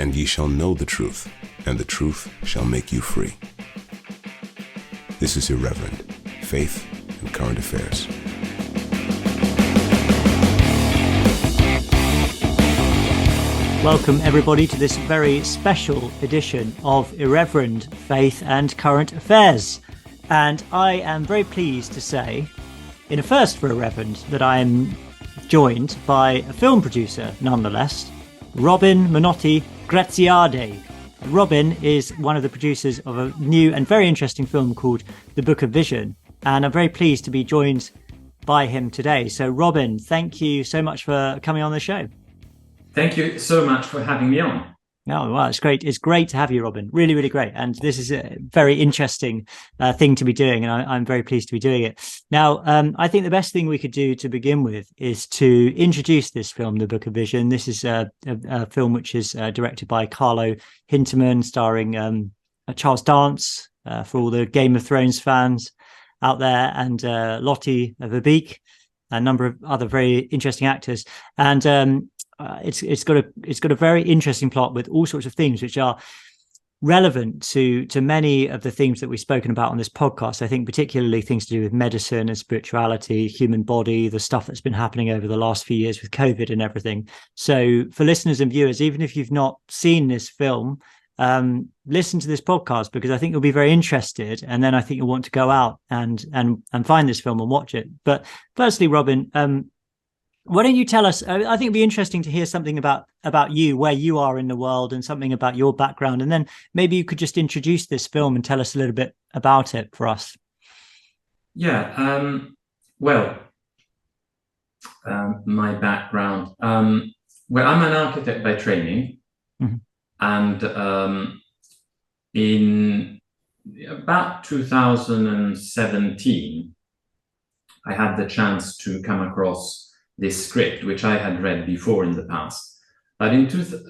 and ye shall know the truth, and the truth shall make you free. This is Irreverent, Faith and Current Affairs. Welcome everybody to this very special edition of Irreverent, Faith and Current Affairs. And I am very pleased to say, in a first for Irreverent, that I am joined by a film producer, nonetheless, Robin Monotti Graziadei. Robin is one of the producers of a new and very interesting film called The Book of Vision. And I'm very pleased to be joined by him today. So Robin, thank you so much for coming on the show. Thank you so much for having me on. Oh, well, it's great. It's great to have you, Robin. Really, really great. And this is a very interesting thing to be doing. And I'm very pleased to be doing it. Now, I think the best thing we could do to begin with is to introduce this film, The Book of Vision. This is a film which is directed by Carlo Hinterman, starring Charles Dance, for all the Game of Thrones fans out there, and Lotte, Verbeek, a number of other very interesting actors. And it's got a very interesting plot with all sorts of themes which are relevant to many of the themes that we've spoken about on this podcast. I think particularly things to do with medicine and spirituality, human body, the stuff that's been happening over the last few years with COVID and everything. So for listeners and viewers, even if you've not seen this film, listen to this podcast, because I think you'll be very interested, and then I think you'll want to go out and find this film and watch it. But firstly, Robin, why don't you tell us, I think it'd be interesting to hear something about you, where you are in the world, and something about your background. And then maybe you could just introduce this film and tell us a little bit about it for us. Yeah, my background. I'm an architect by training. Mm-hmm. And in about 2017, I had the chance to come across this script, which I had read before in the past. But in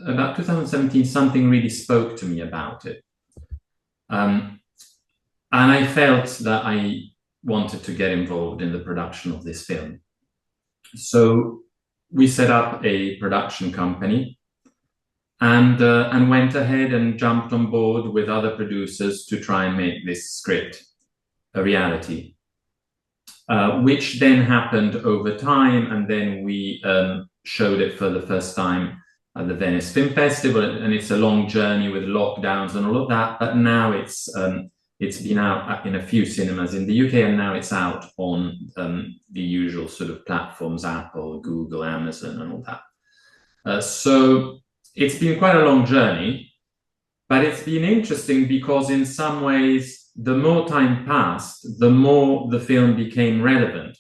about 2017, something really spoke to me about it. And I felt that I wanted to get involved in the production of this film. So we set up a production company and went ahead and jumped on board with other producers to try and make this script a reality. Which then happened over time, and then we showed it for the first time at the Venice Film Festival, and it's a long journey with lockdowns and all of that, but now it's been out in a few cinemas in the UK, and now it's out on the usual sort of platforms, Apple, Google, Amazon, and all that. So it's been quite a long journey, but it's been interesting because in some ways, the more time passed, the more the film became relevant,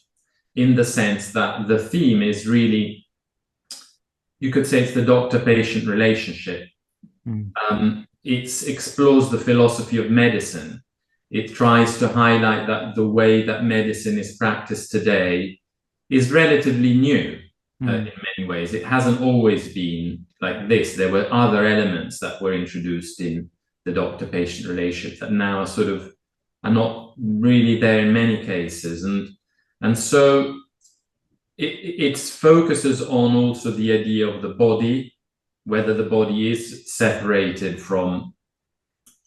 in the sense that the theme is really, you could say it's the doctor-patient relationship. It explores the philosophy of medicine. It tries to highlight that the way that medicine is practiced today is relatively new in many ways. It hasn't always been like this. There were other elements that were introduced in the doctor-patient relationship that now are not really there in many cases. And so it focuses on also the idea of the body, whether the body is separated from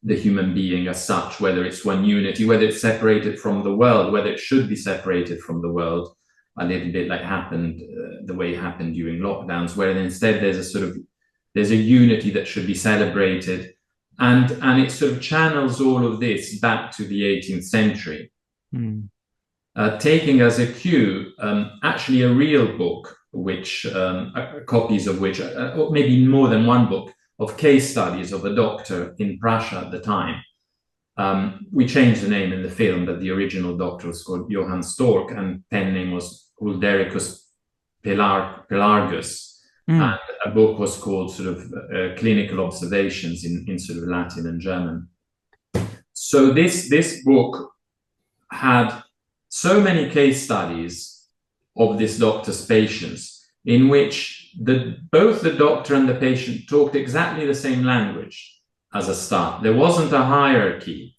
the human being as such, whether it's one unity, whether it's separated from the world, whether it should be separated from the world, a little bit like the way it happened during lockdowns, where instead there's a unity that should be celebrated. And it sort of channels all of this back to the 18th century, taking as a cue actually a real book, which copies of which, or maybe more than one book, of case studies of a doctor in Prussia at the time. We changed the name in the film, but the original doctor was called Johann Stork, and pen name was Uldericus Pelargus. And a book was called Clinical Observations in sort of Latin and German. So this book had so many case studies of this doctor's patients, in which both the doctor and the patient talked exactly the same language as a start. There wasn't a hierarchy.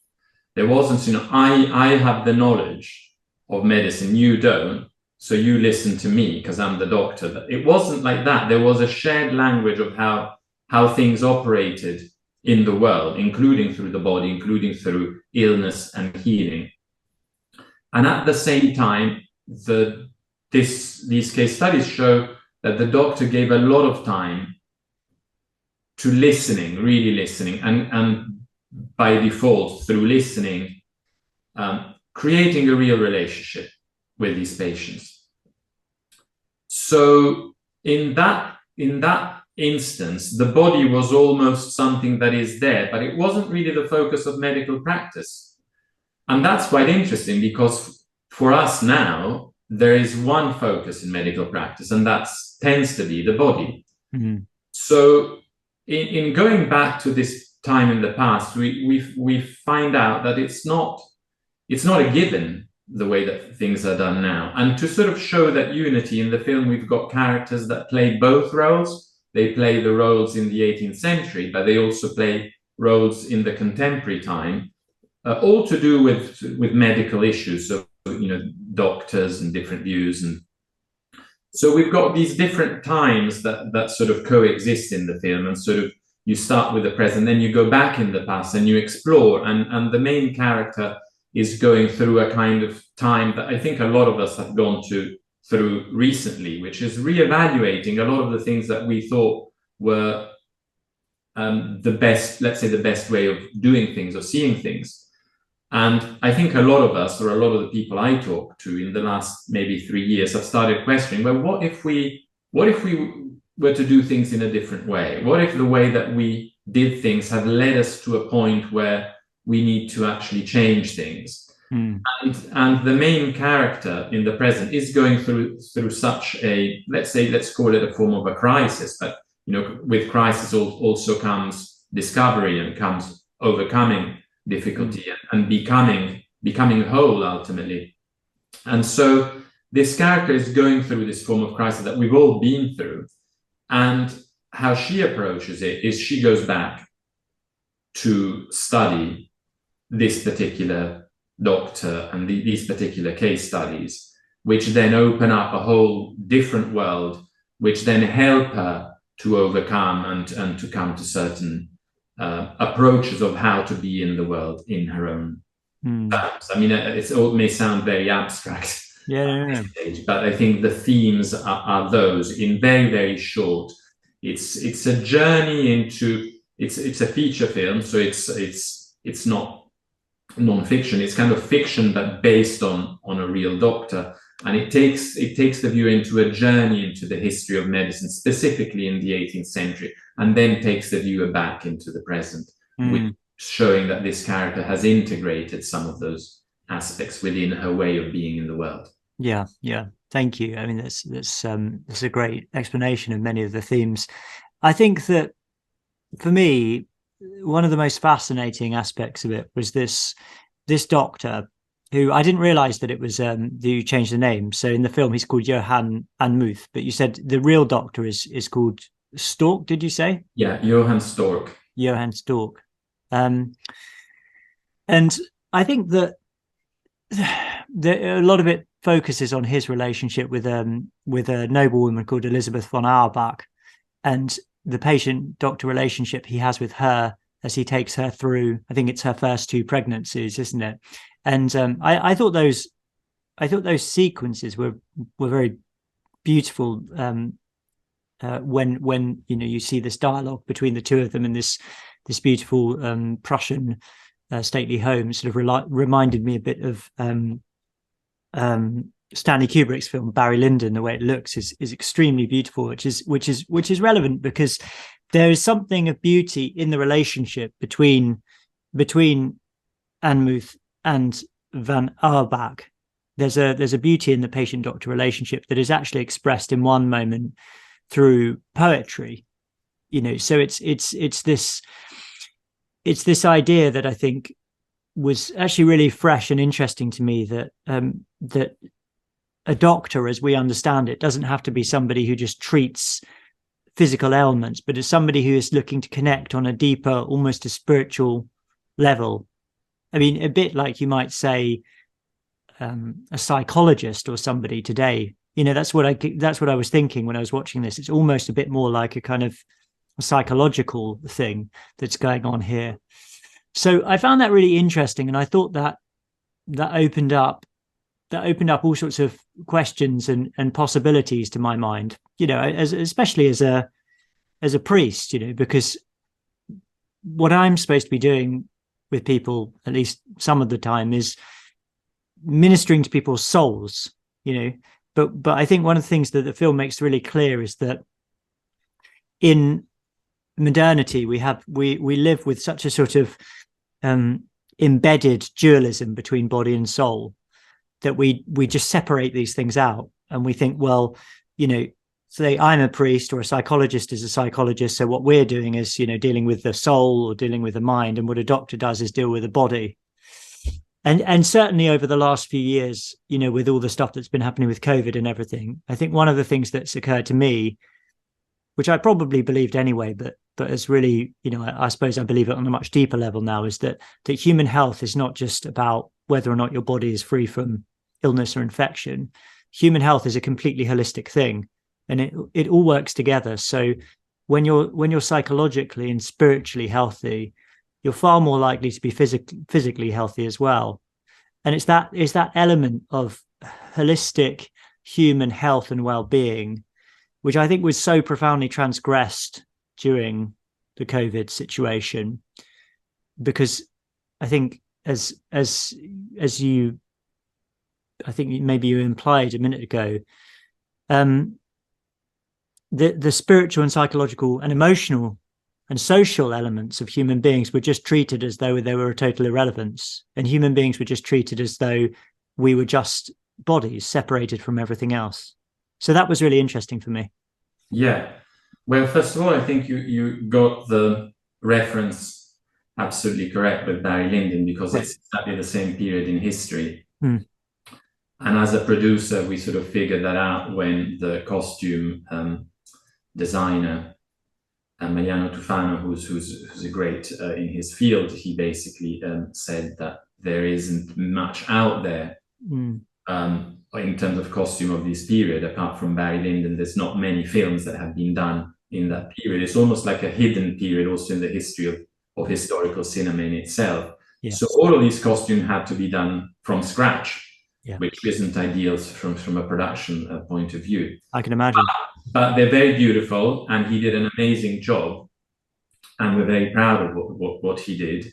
There wasn't, I have the knowledge of medicine, you don't. So you listen to me because I'm the doctor. It wasn't like that. There was a shared language of how how things operated in the world, including through the body, including through illness and healing. And at the same time, these case studies show that the doctor gave a lot of time to listening, really listening, and by default, through listening, creating a real relationship with these patients. So in that instance, the body was almost something that is there, but it wasn't really the focus of medical practice. And that's quite interesting, because for us now, there is one focus in medical practice, and that tends to be the body. Mm-hmm. So in going back to this time in the past, we find out that it's not a given the way that things are done now. And to sort of show that unity in the film, we've got characters that play both roles. They play the roles in the 18th century, but they also play roles in the contemporary time, all to do with medical issues. So, doctors and different views. And so we've got these different times that sort of coexist in the film, and sort of you start with the present, then you go back in the past and you explore. And the main character is going through a kind of time that I think a lot of us have gone through recently, which is reevaluating a lot of the things that we thought were the best way of doing things or seeing things. And I think a lot of us, or a lot of the people I talk to in the last maybe 3 years, have started questioning, well, what if we were to do things in a different way? What if the way that we did things have led us to a point where we need to actually change things? And the main character in the present is going through such a, let's call it a form of a crisis, but with crisis also comes discovery, and comes overcoming difficulty and becoming whole ultimately. And so this character is going through this form of crisis that we've all been through. And how she approaches it is she goes back to study this particular doctor and these particular case studies, which then open up a whole different world, which then help her to overcome and to come to certain approaches of how to be in the world in her own terms. I mean, it may sound very abstract, stage, but I think the themes are those in very, very short. It's a journey into it's a feature film, so it's not non-fiction. It's kind of fiction, but based on a real doctor, and it takes the viewer into a journey into the history of medicine, specifically in the 18th century, and then takes the viewer back into the present, showing that this character has integrated some of those aspects within her way of being in the world. Yeah. Thank you. I mean, that's a great explanation of many of the themes. I think that for me, one of the most fascinating aspects of it was this doctor, who I didn't realize that it was you changed the name. So in the film, he's called Johann Anmuth, but you said the real doctor is called Stork, did you say? Yeah, Johann Stork. Johann Stork. And I think that a lot of it focuses on his relationship with a noblewoman called Elizabeth von Auerbach, and the patient-doctor relationship he has with her as he takes her through, I think it's her first 2 pregnancies, isn't it? And I thought those sequences were very beautiful. When you see this dialogue between the two of them in this beautiful Prussian stately home, sort of reminded me a bit of Stanley Kubrick's film Barry Lyndon. The way it looks is extremely beautiful, which is relevant because there is something of beauty in the relationship between Anmuth and van Auerbach. There's a beauty in the patient-doctor relationship that is actually expressed in one moment through poetry. So it's this idea that I think was actually really fresh and interesting to me, that that a doctor, as we understand it, doesn't have to be somebody who just treats physical ailments, but is somebody who is looking to connect on a deeper, almost a spiritual level. I mean, a bit like you might say a psychologist or somebody today. That's what I was thinking when I was watching this. It's almost a bit more like a kind of psychological thing that's going on here. So I found that really interesting, and I thought that opened up all sorts of questions and possibilities to my mind. Especially as a priest, because what I'm supposed to be doing with people, at least some of the time, is ministering to people's souls. But I think one of the things that the film makes really clear is that in modernity we live with such a sort of embedded dualism between body and soul that we just separate these things out, and we think, well, say I'm a priest or a psychologist is a psychologist, so what we're doing is dealing with the soul or dealing with the mind, and what a doctor does is deal with the body. And certainly over the last few years, with all the stuff that's been happening with COVID and everything, I think one of the things that's occurred to me, which I probably believed anyway, but has really, I suppose I believe it on a much deeper level now, is that human health is not just about whether or not your body is free from illness or infection. Human health is a completely holistic thing, and it all works together. So when you're psychologically and spiritually healthy, you're far more likely to be physically healthy as well. And it's that element of holistic human health and well-being, which I think was so profoundly transgressed during the COVID situation, because I think as you, I think maybe you implied a minute ago, the spiritual and psychological and emotional and social elements of human beings were just treated as though they were a total irrelevance, and human beings were just treated as though we were just bodies separated from everything else. So that was really interesting for me. Yeah. Well, first of all, I think you got the reference absolutely correct with Barry Lyndon, because it's exactly the same period in history. And as a producer, we sort of figured that out when the costume designer, Mariano Tufano, who's a great in his field, he basically said that there isn't much out there in terms of costume of this period. Apart from Barry Lyndon, there's not many films that have been done in that period. It's almost like a hidden period also in the history of historical cinema in itself. Yes. So all of these costumes had to be done from scratch, which isn't ideal from a production point of view. I can imagine. But they're very beautiful, and he did an amazing job, and we're very proud of what he did.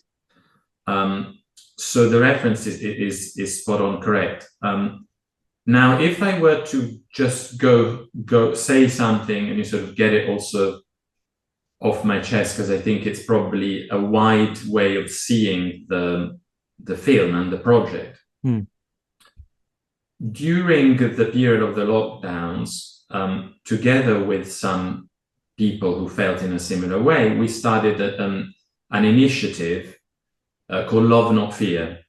So the reference is spot on correct. Now, if I were to just go say something and you sort of get it also off my chest, because I think it's probably a wide way of seeing the film and the project. During the period of the lockdowns, together with some people who felt in a similar way, we started an initiative called Love Not Fear.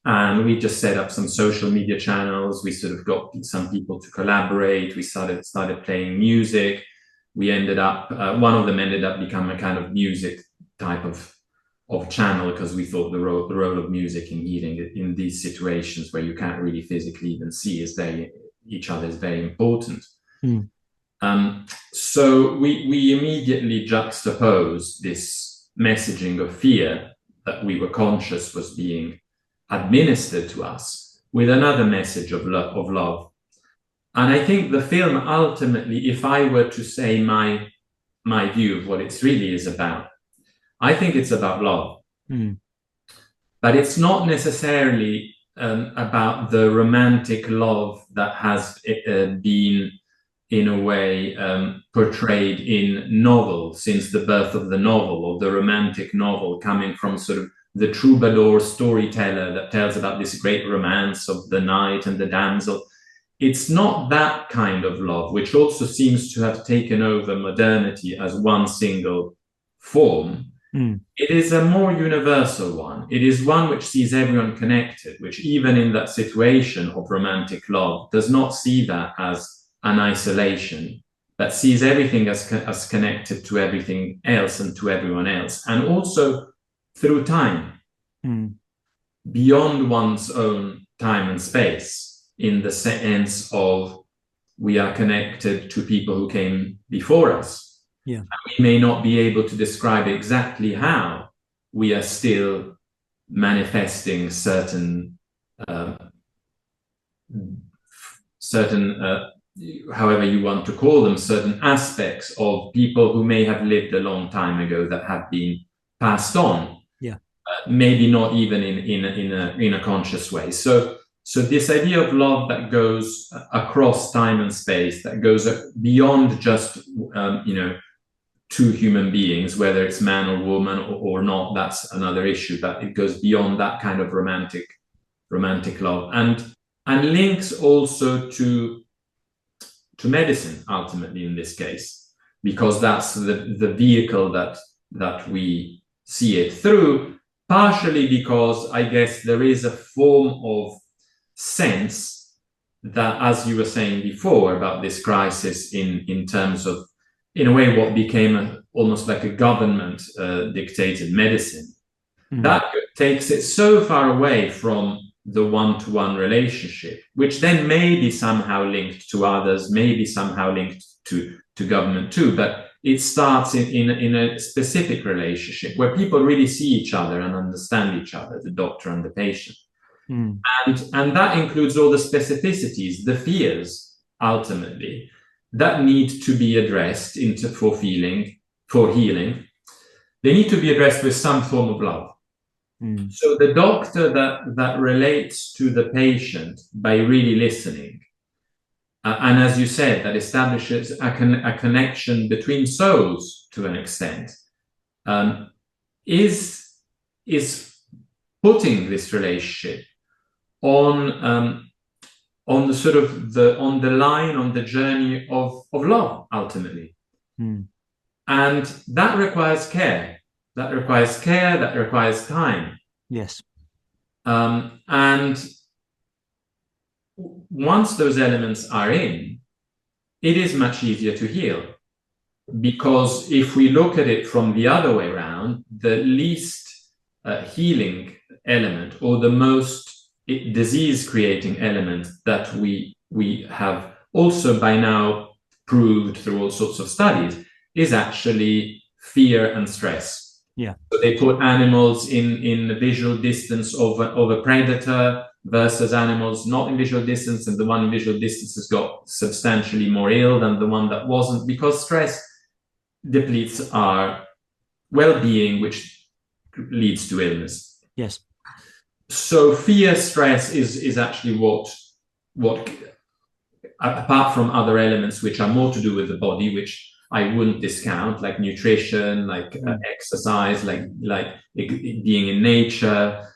And we just set up some social media channels. We sort of got some people to collaborate. We started playing music. We ended up, one of them ended up becoming a kind of music type of channel, because we thought the role of music in healing in these situations where you can't really physically even see each other is very important. So we immediately juxtaposed this messaging of fear that we were conscious was being administered to us with another message of love. And I think the film ultimately, if I were to say my view of what it really is about, I think it's about love. But it's not necessarily about the romantic love that has been, in a way, portrayed in novels since the birth of the novel, or the romantic novel coming from sort of the troubadour storyteller that tells about this great romance of the knight and the damsel. It's not that kind of love, which also seems to have taken over modernity as one single form. It is a more universal one. It is one which sees everyone connected, which even in that situation of romantic love does not see that as an isolation, but sees everything as connected to everything else and to everyone else. And also through time, beyond one's own time and space, in the sense of we are connected to people who came before us. Yeah. We may not be able to describe exactly how we are still manifesting certain, however you want to call them, certain aspects of people who may have lived a long time ago that have been passed on. Yeah. Maybe not even in a conscious way. So this idea of love that goes across time and space, that goes beyond just two human beings, whether it's man or woman or not, that's another issue. But it goes beyond that kind of romantic love, and links also to medicine ultimately in this case, because that's the vehicle that we see it through. Partially because I guess there is a form of sense that, as you were saying before about this crisis in terms of, in a way, what became almost like a government dictated medicine, that takes it so far away from the one-to-one relationship, which then may be somehow linked to others, maybe somehow linked to government too, but it starts in a specific relationship where people really see each other and understand each other, the doctor and the patient. And that includes all the specificities, the fears, ultimately, that need to be addressed for healing. They need to be addressed with some form of love. So the doctor that relates to the patient by really listening, and as you said, that establishes a connection between souls to an extent, is putting this relationship on the sort of on the journey of love ultimately, and that requires care. That requires time. Yes. And once those elements are in, it is much easier to heal. Because if we look at it from the other way around, the least healing element, or the most disease-creating element that we have also by now proved through all sorts of studies, is actually fear and stress. Yeah. So they put animals in visual distance of a predator versus animals not in visual distance, and the one in visual distance has got substantially more ill than the one that wasn't, because stress depletes our well-being, which leads to illness. Yes. So fear, stress is actually what apart from other elements which are more to do with the body, which I wouldn't discount, like nutrition, like exercise, like being in nature,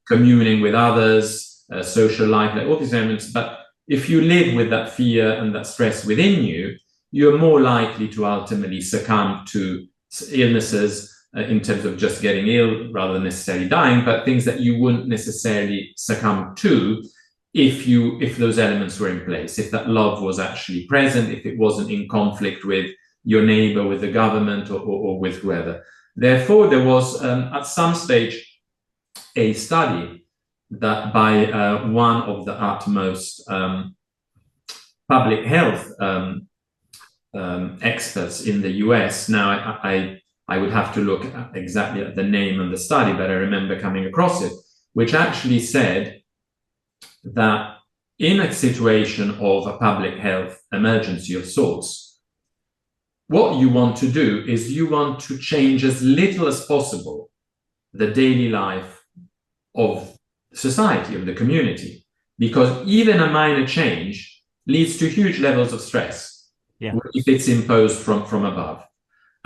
communing with others, social life, like all these elements. But if you live with that fear and that stress within you, you're more likely to ultimately succumb to illnesses in terms of just getting ill rather than necessarily dying, but things that you wouldn't necessarily succumb to if those elements were in place, if that love was actually present, if it wasn't in conflict with your neighbor, with the government, or with whoever. Therefore, there was at some stage a study that by one of the utmost public health experts in the US. Now, I would have to look exactly at the name and the study, but I remember coming across it, which actually said that in a situation of a public health emergency of sorts, what you want to do is you want to change as little as possible the daily life of society, of the community, because even a minor change leads to huge levels of stress if it's imposed from above.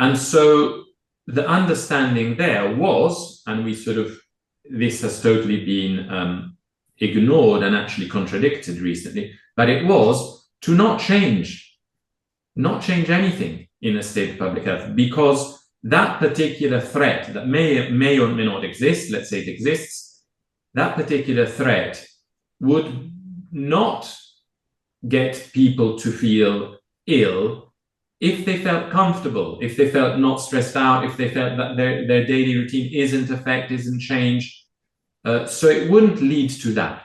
And so the understanding there was, and this has totally been ignored and actually contradicted recently, but it was to not change anything in a state of public health, because that particular threat that may or may not exist, let's say it exists, that particular threat would not get people to feel ill if they felt comfortable, if they felt not stressed out, if they felt that their daily routine isn't affected, isn't changed. So it wouldn't lead to that.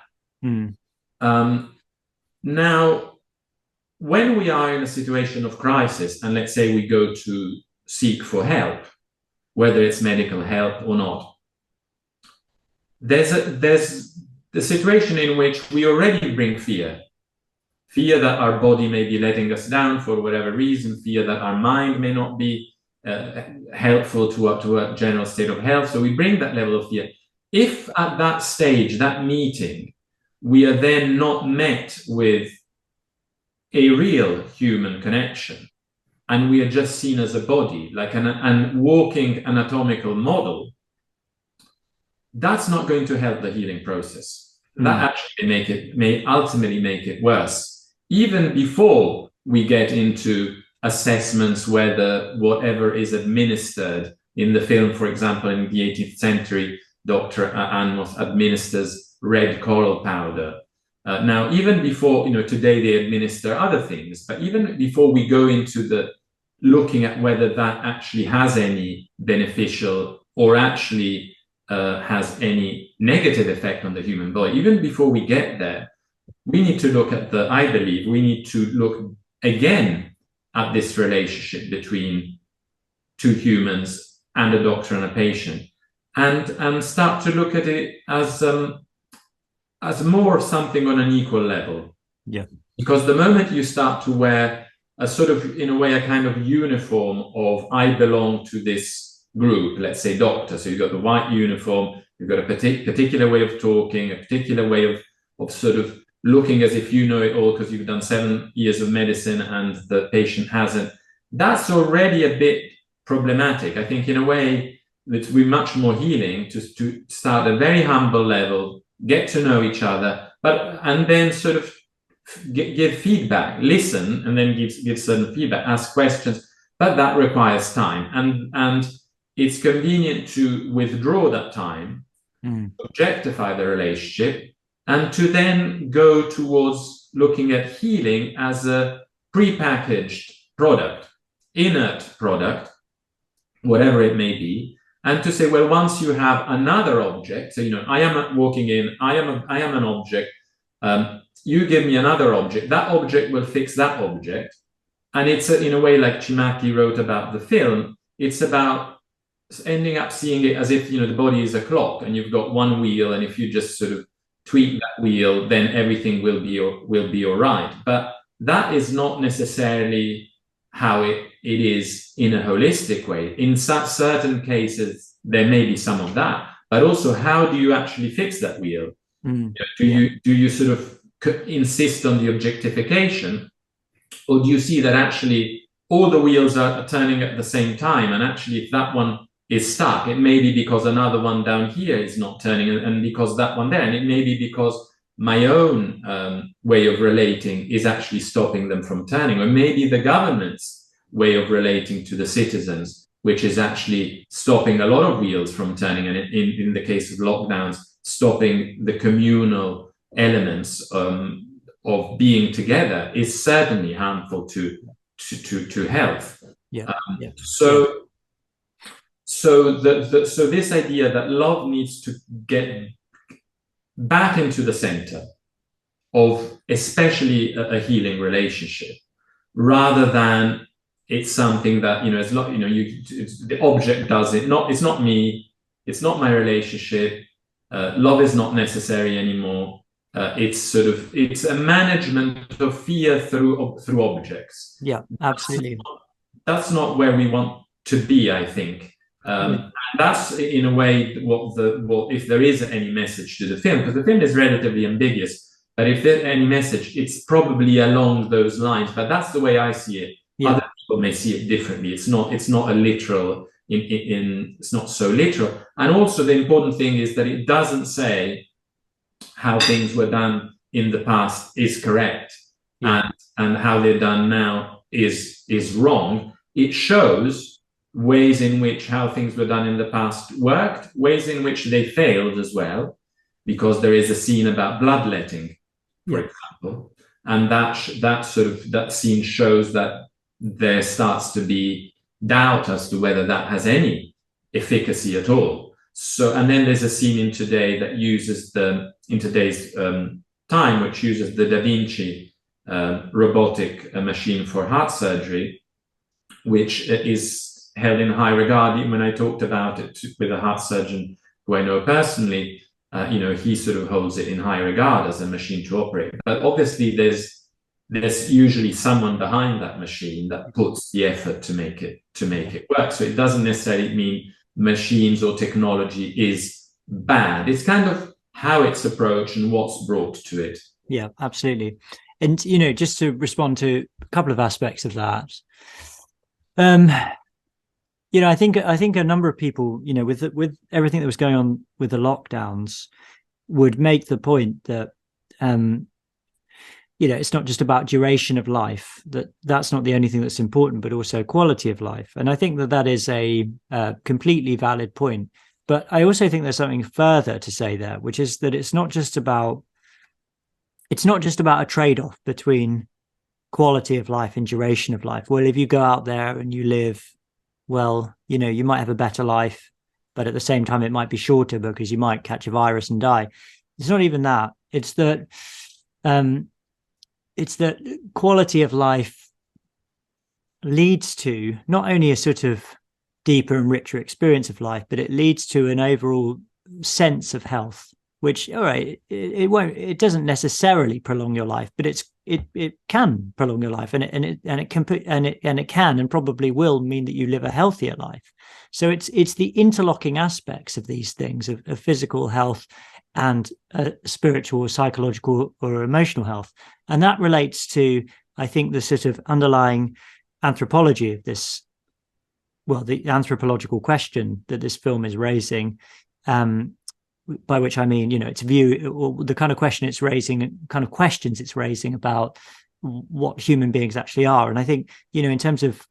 Now, when we are in a situation of crisis, and let's say we go to seek for help, whether it's medical help or not, there's the situation in which we already bring fear that our body may be letting us down for whatever reason, fear that our mind may not be helpful to a general state of health. So we bring that level of fear. If at that stage, that meeting, we are then not met with a real human connection, and we are just seen as a body, like an walking anatomical model, that's not going to help the healing process. That actually may ultimately make it worse. Even before we get into assessments whether whatever is administered in the film, for example, in the 18th century, Dr. Anmos administers red coral powder. Now, even before, today they administer other things, but even before we go into the looking at whether that actually has any beneficial or actually has any negative effect on the human body, even before we get there, we need to look at I believe we need to look again at this relationship between two humans and a doctor and a patient, and start to look at it as more something on an equal level. Yeah. Because the moment you start to wear a sort of, in a way, a kind of uniform of I belong to this group, let's say doctor. So you've got the white uniform, you've got a particular way of talking, a particular way of sort of looking as if you know it all because you've done 7 years of medicine and the patient hasn't. That's already a bit problematic. I think in a way it's much more healing to start at a very humble level, get to know each other, and then sort of give feedback, listen, and then give certain feedback, ask questions. But that requires time, and it's convenient to withdraw that time, objectify the relationship, and to then go towards looking at healing as a prepackaged product, inert product, whatever it may be. And to say, well, once you have another object, so, I am walking in, I am an object, you give me another object, that object will fix that object. And it's in a way like Cimaki wrote about the film, it's about ending up seeing it as if, the body is a clock and you've got one wheel, and if you just sort of tweak that wheel, then everything will be all right. But that is not necessarily how it is in a holistic way. In certain cases, there may be some of that, but also how do you actually fix that wheel? Do you sort of insist on the objectification, or do you see that actually all the wheels are turning at the same time, and actually if that one is stuck, it may be because another one down here is not turning, and because that one there, and it may be because my own way of relating is actually stopping them from turning, or maybe the government's way of relating to the citizens, which is actually stopping a lot of wheels from turning, and in the case of lockdowns, stopping the communal elements of being together is certainly harmful to health. So this idea that love needs to get back into the center of especially a healing relationship, rather than it's something that it's not the object does it. It's not me. It's not my relationship. Love is not necessary anymore. It's a management of fear through objects. Yeah, absolutely. That's not where we want to be, I think. That's in a way what if there is any message to the film, because the film is relatively ambiguous, but if there's any message, it's probably along those lines. But that's the way I see it. Other people may see it differently. It's not a literal. It's not so literal. And also the important thing is that it doesn't say how things were done in the past is correct, and how they're done now is wrong. It shows ways in which how things were done in the past worked, ways in which they failed as well, because there is a scene about bloodletting, for example, and that scene shows that there starts to be doubt as to whether that has any efficacy at all. So, and then there's a scene in today that uses in today's time, which uses the Da Vinci robotic machine for heart surgery, which is held in high regard. Even when I talked about it with a heart surgeon who I know personally, he sort of holds it in high regard as a machine to operate. But obviously, there's usually someone behind that machine that puts the effort to make it work. So it doesn't necessarily mean machines or technology is bad. It's kind of how it's approached and what's brought to it. Yeah, absolutely. And just to respond to a couple of aspects of that, I think a number of people, with everything that was going on with the lockdowns, would make the point that it's not just about duration of life, that's not the only thing that's important, but also quality of life. And I think that is a completely valid point. But I also think there's something further to say there, which is that it's not just about a trade-off between quality of life and duration of life. Well, if you go out there and you live, well, you might have a better life, but at the same time, it might be shorter because you might catch a virus and die. It's not even that. It's that quality of life leads to not only a sort of deeper and richer experience of life, but it leads to an overall sense of health, which, all right, it doesn't necessarily prolong your life, but it can prolong your life, and it can and probably will mean that you live a healthier life. So it's the interlocking aspects of these things of physical health and spiritual, psychological, or emotional health, and that relates to, I think, the sort of underlying anthropology of this. Well, the anthropological question that this film is raising, by which I mean, its view, or the kind of question it's raising, kind of questions it's raising about what human beings actually are. And I think, in terms of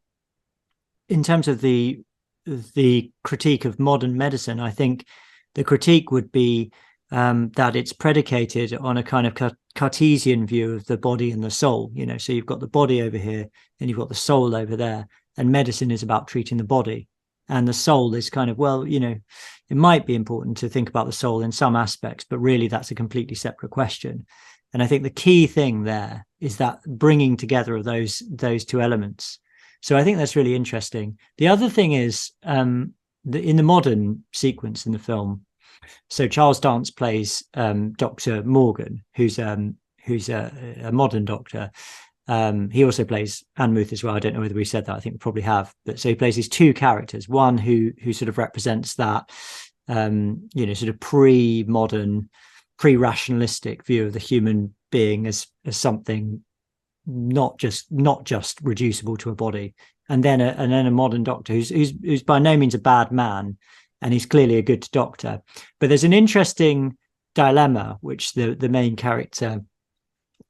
the critique of modern medicine, I think the critique would be that it's predicated on a kind of Cartesian view of the body and the soul. So you've got the body over here and you've got the soul over there, and medicine is about treating the body. And the soul is kind of, well, it might be important to think about the soul in some aspects, but really that's a completely separate question. And I think the key thing there is that bringing together of those two elements. So I think that's really interesting. The other thing is in the modern sequence in the film, so Charles Dance plays Dr. Morgan, who's a modern doctor. He also plays Anne Muth as well. I don't know whether we said that. I think we probably have. But so he plays these two characters. One who sort of represents that, sort of pre-modern, pre-rationalistic view of the human being as something not just reducible to a body. And then a modern doctor who's by no means a bad man, and he's clearly a good doctor. But there's an interesting dilemma which the main character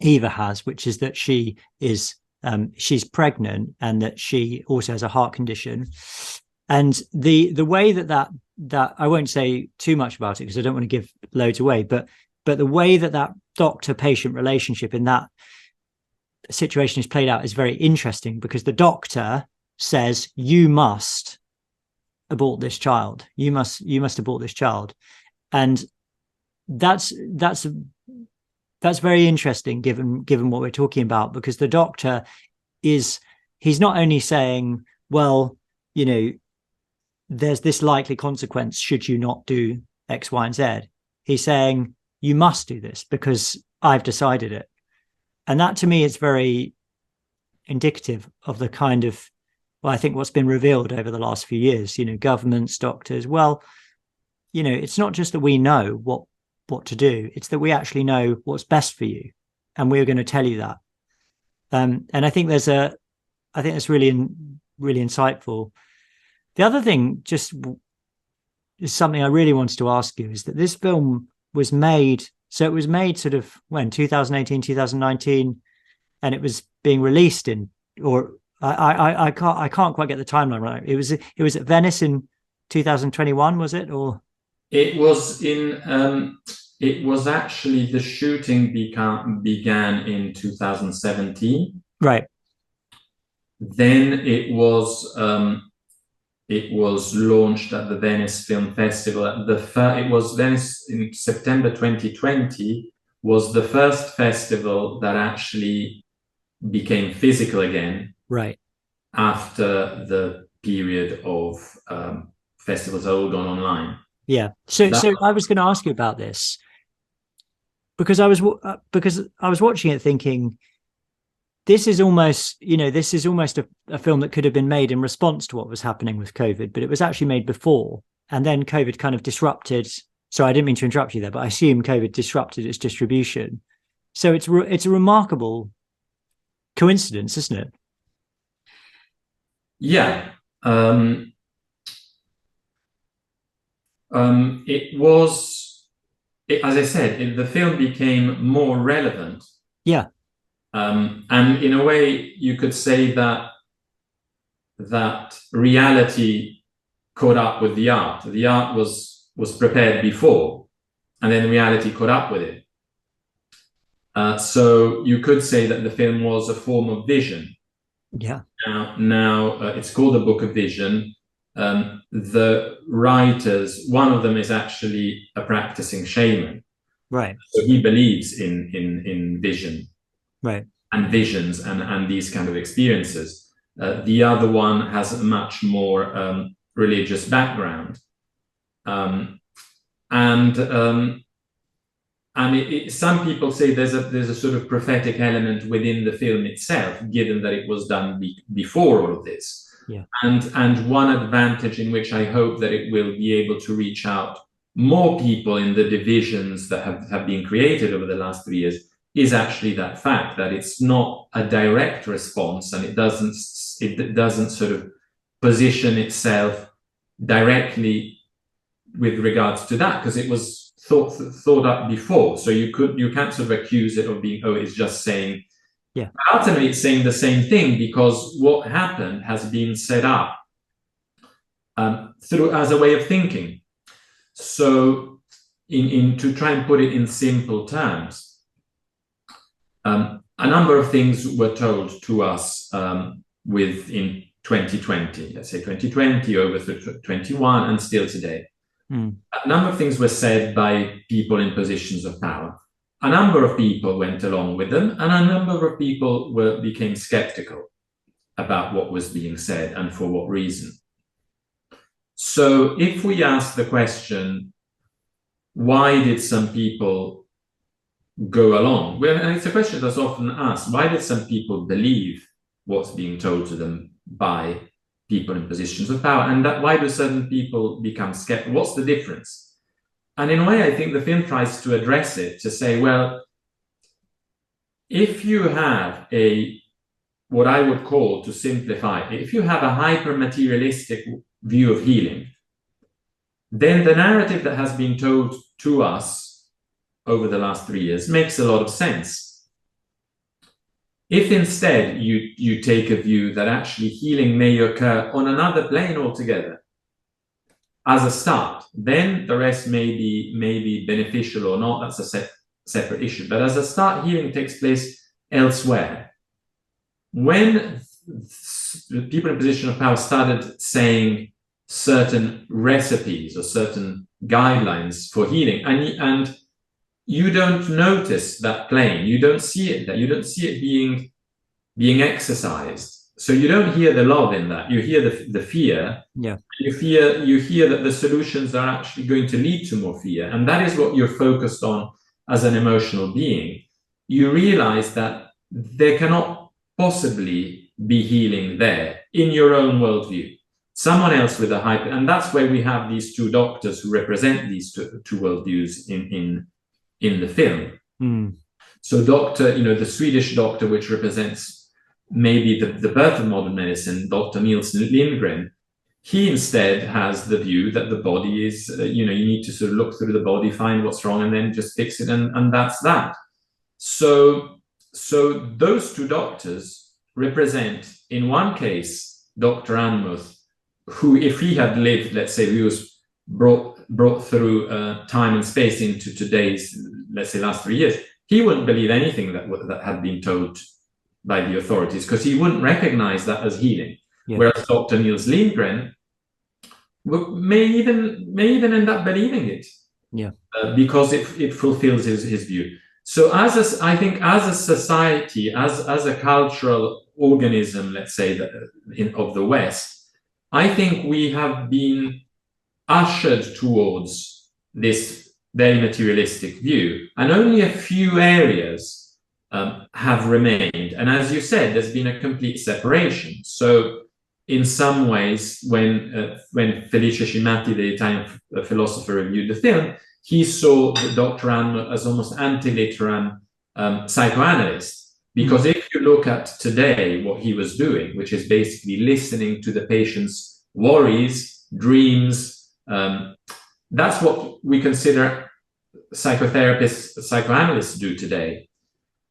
Eva has, which is that she's pregnant and that she also has a heart condition. And the way that I won't say too much about it because I don't want to give loads away, but the way that doctor-patient relationship in that situation is played out is very interesting, because the doctor says, you must abort this child. You must abort this child. And that's very interesting given what we're talking about, because the doctor he's not only saying, well, there's this likely consequence should you not do X, Y, and Z. He's saying, you must do this because I've decided it. And that to me is very indicative of the kind of, well, I think what's been revealed over the last few years, governments, doctors, well, it's not just that we know what to do, it's that we actually know what's best for you, and we're going to tell you that. And I think that's really insightful. The other thing just is something I really wanted to ask you, is that this film was made, so it was made sort of when 2018, 2019, and it was being released in, or I can't quite get the timeline right. It was at Venice in 2021, was it? Or it was in it was actually, the shooting began in 2017. Right. Then it was launched at the Venice Film Festival. It was Venice in September 2020 was the first festival that actually became physical again. Right. After the period of festivals had all gone online. Yeah. So I was going to ask you about this because I was watching it thinking, this is almost a film that could have been made in response to what was happening with COVID, but it was actually made before, and then COVID kind of disrupted. So I didn't mean to interrupt you there, but I assume COVID disrupted its distribution. So it's a remarkable coincidence, isn't it? Yeah. It was, as I said, the film became more relevant. Yeah. And in a way, you could say that reality caught up with the art. The art was prepared before, and then reality caught up with it. So you could say that the film was a form of vision. Yeah. Now it's called a book of vision. The writers, one of them is actually a practicing shaman. Right. So he believes in vision. Right. And visions and these kind of experiences. The other one has a much more religious background. Some people say there's a sort of prophetic element within the film itself, given that it was done before all of this. Yeah. And one advantage in which I hope that it will be able to reach out more people in the divisions that have been created over the last 3 years is actually that fact that it's not a direct response, and it doesn't sort of position itself directly with regards to that, because it was thought up before. So you can't sort of accuse it of being, it's just saying. Yeah. Ultimately, it's saying the same thing, because what happened has been set up through as a way of thinking. So, to try and put it in simple terms, a number of things were told to us in 2020, let's say 2020, over 21, and still today. A number of things were said by people in positions of power. A number of people went along with them, and a number of people became skeptical about what was being said and for what reason. So if we ask the question, why did some people go along? Well, and it's a question that's often asked. Why did some people believe what's being told to them by people in positions of power? And why do certain people become skeptical? What's the difference? And in a way, I think the film tries to address it, to say, well, if you have what I would call, to simplify, if you have a hyper-materialistic view of healing, then the narrative that has been told to us over the last 3 years makes a lot of sense. If instead you take a view that actually healing may occur on another plane altogether, as a start, then the rest may be beneficial or not. That's a separate issue. But as a start, healing takes place elsewhere. When people in position of power started saying certain recipes or certain guidelines for healing, and you don't notice that plane, you don't see it there, you don't see it being exercised. So you don't hear the love in that. You hear the fear. Yeah. You hear that the solutions are actually going to lead to more fear, and that is what you're focused on as an emotional being. You realize that there cannot possibly be healing there in your own worldview. Someone else with a hyper, and that's where we have these two doctors who represent these two worldviews in the film. So the Swedish doctor, which represents maybe the birth of modern medicine, Dr. Niels Lindgren, he instead has the view that the body is, you need to sort of look through the body, find what's wrong, and then just fix it, and that's that. So those two doctors represent, in one case, Dr. Anmuth, who, if he had lived, let's say, he was brought through time and space into today's, let's say, last 3 years, he wouldn't believe anything that had been told by the authorities, because he wouldn't recognize that as healing. Yeah. Whereas Dr. Niels Lindgren may even end up believing it, because it fulfills his view. So I think as a society, as a cultural organism, let's say, of the West, I think we have been ushered towards this very materialistic view, and only a few areas have remained. And as you said, there's been a complete separation. So in some ways, when Felice Cimatti, the Italian philosopher, reviewed the film, he saw Dr. Anno as almost anti-literan psychoanalyst. Because if you look at today what he was doing, which is basically listening to the patient's worries, dreams, that's what we consider psychotherapists, psychoanalysts do today.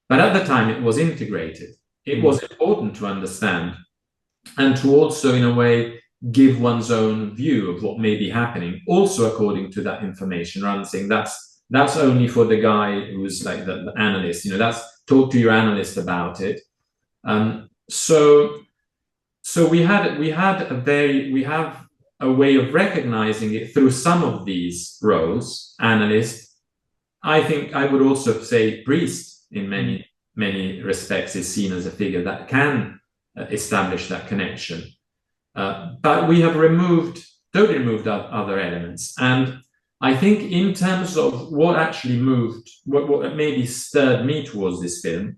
But at the time, it was integrated. It was important to understand and to also, in a way, give one's own view of what may be happening, also according to that information, rather than saying that's only for the guy who's like the analyst. That's talk to your analyst about it. So we have a way of recognizing it through some of these roles. Analyst, I think I would also say priest in many respects is seen as a figure that can establish that connection. But we have totally removed other elements. And I think in terms of what actually moved, what maybe stirred me towards this film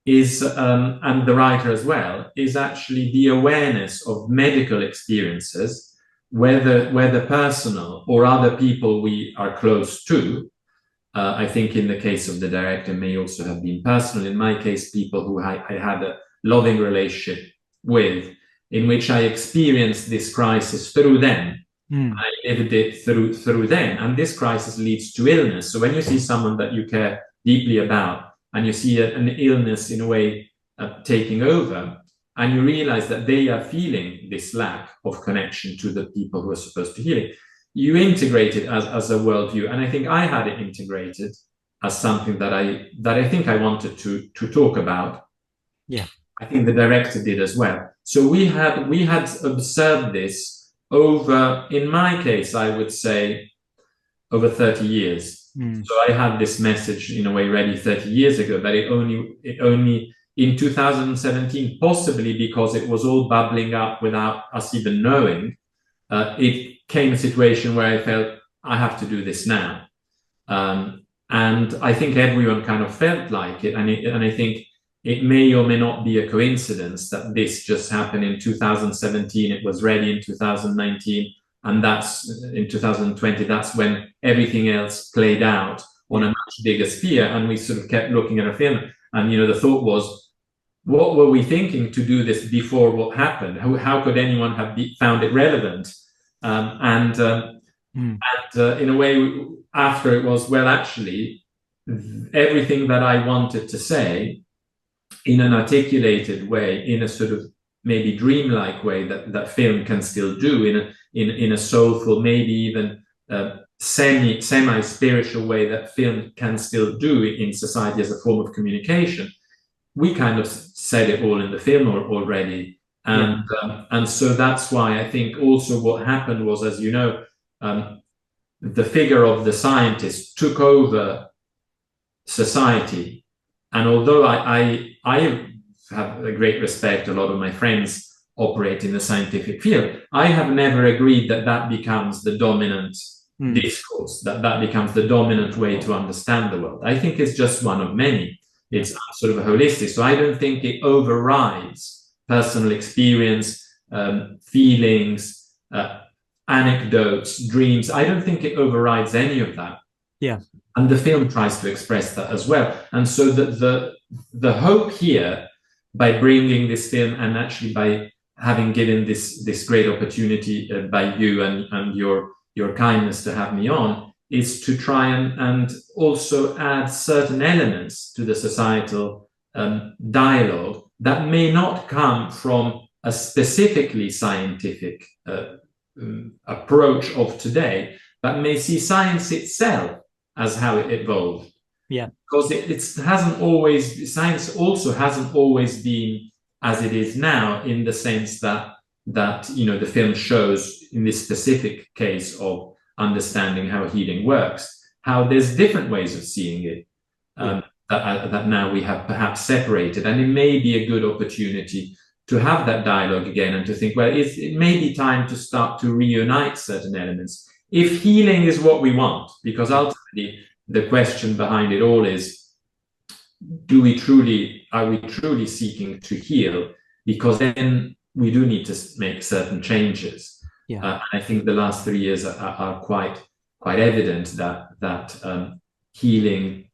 is, and the writer as well, is actually the awareness of medical experiences, whether personal or other people we are close to. I think in the case of the director may also have been personal. In my case, people who I had a loving relationship with, in which I experienced this crisis through them. I lived it through them. And this crisis leads to illness. So when you see someone that you care deeply about, and you see an illness in a way taking over, and you realize that they are feeling this lack of connection to the people who are supposed to heal it, you integrate it as a worldview. And I think I had it integrated as something that I think I wanted to talk about. Yeah. I think the director did as well. So we had observed this over, in my case, I would say, over 30 years. So I had this message in a way ready 30 years ago, but it only in 2017, possibly because it was all bubbling up without us even knowing, it came a situation where I felt I have to do this now. And I think everyone kind of felt like it. And I think it may or may not be a coincidence that this just happened in 2017. It was ready in 2019. And that's in 2020, that's when everything else played out on a much bigger sphere. And we sort of kept looking at a film. And, the thought was, what were we thinking to do this before what happened? How could anyone have found it relevant? And in a way, after it was, well, actually, everything that I wanted to say in an articulated way, in a sort of maybe dreamlike way that film can still do, in a soulful, maybe even semi-spiritual way that film can still do in society as a form of communication. We kind of said it all in the film already. And so that's why I think also what happened was, as you know, the figure of the scientist took over society. And although I have a great respect, a lot of my friends operate in the scientific field, I have never agreed that becomes the dominant discourse, that becomes the dominant way to understand the world. I think it's just one of many. It's sort of a holistic. So I don't think it overrides personal experience, feelings, anecdotes, dreams. I don't think it overrides any of that. Yeah. And the film tries to express that as well. And so the hope here, by bringing this film and actually by having given this great opportunity by you and your kindness to have me on, is to try and also add certain elements to the societal dialogue that may not come from a specifically scientific approach of today, but may see science itself as how it evolved. Yeah, because science also hasn't always been as it is now, in the sense that the film shows, in this specific case of understanding how healing works, how there's different ways of seeing it. that now we have perhaps separated. And it may be a good opportunity to have that dialogue again and to think, well, it may be time to start to reunite certain elements. If healing is what we want, because ultimately the question behind it all is, are we truly seeking to heal? Because then we do need to make certain changes. I think the last 3 years are quite evident that healing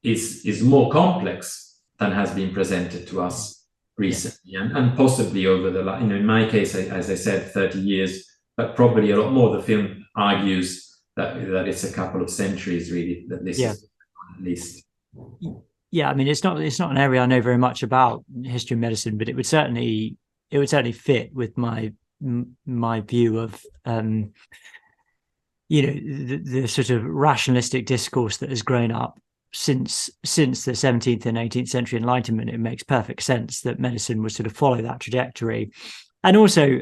is more complex than has been presented to us recently, and possibly over the in my case, as I said, 30 years, but probably a lot more. The film argues that it's a couple of centuries really that this is at least. Yeah, I mean, it's not an area I know very much about, history of medicine, but it would certainly fit with my view of the sort of rationalistic discourse that has grown up since the 17th and 18th century Enlightenment. It makes perfect sense that medicine would sort of follow that trajectory. And also,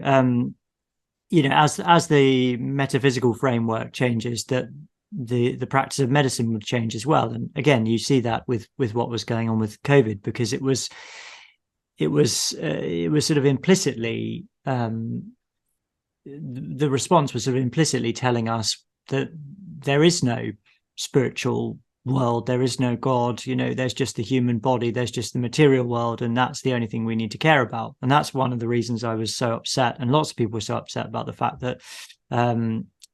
as the metaphysical framework changes, that the practice of medicine would change as well. And again, you see that with what was going on with COVID, because it was sort of implicitly, the response was sort of implicitly telling us that there is no spiritual world, there is no God, there's just the human body, there's just the material world, and that's the only thing we need to care about. And that's one of the reasons I was so upset, and lots of people were so upset about the fact that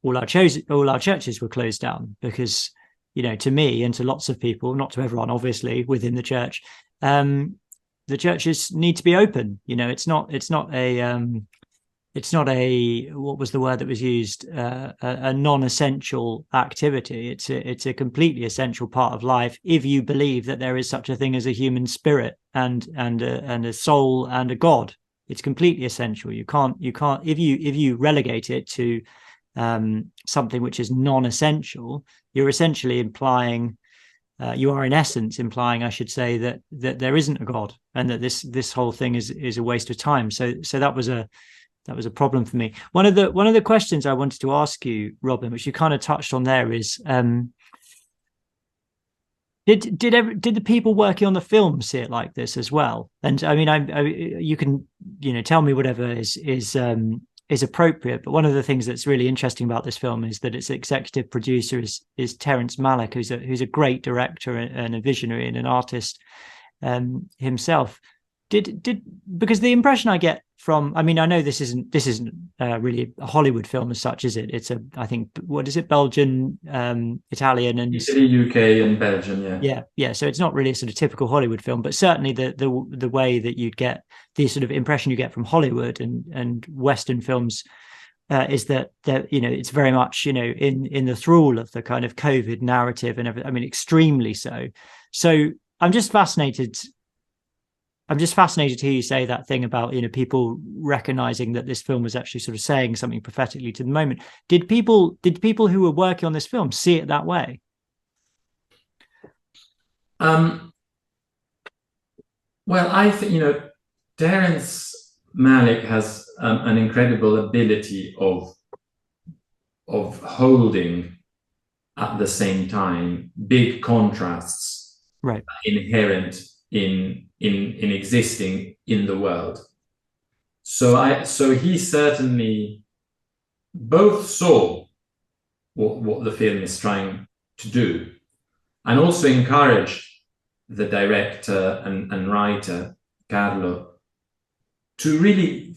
all our churches were closed down, because to me and to lots of people, not to everyone obviously within the church, the churches need to be open. It's not a what was the word that was used, a non-essential activity. It's a completely essential part of life if you believe that there is such a thing as a human spirit and a soul and a God. It's completely essential. You can't if you relegate it to something which is non-essential, you're essentially implying, you are in essence implying, I should say, that there isn't a God, and that this whole thing is a waste of time. So that was a problem for me. One of the questions I wanted to ask you, Robin, which you kind of touched on there, is did the people working on the film see it like this as well? And I mean, you can tell me whatever is appropriate, but one of the things that's really interesting about this film is that its executive producer is Terrence Malick, who's a great director and a visionary and an artist himself. Because the impression I get from, I mean, I know this isn't really a Hollywood film as such, is it? It's I think, what is it, Belgian, Italian, and Italy, UK, and Belgium, yeah. So it's not really a sort of typical Hollywood film, but certainly the way that you'd get the sort of impression you get from Hollywood and Western films is that it's very much in the thrall of the kind of COVID narrative and everything. I mean, extremely so. So I'm just fascinated to hear you say that thing about people recognizing that this film was actually sort of saying something prophetically to the moment. Did people who were working on this film see it that way? Well, I think Terrence Malick has an incredible ability of holding at the same time big contrasts, right, inherent in existing in the world. So he certainly both saw what the film is trying to do, and also encouraged the director and writer Carlo to really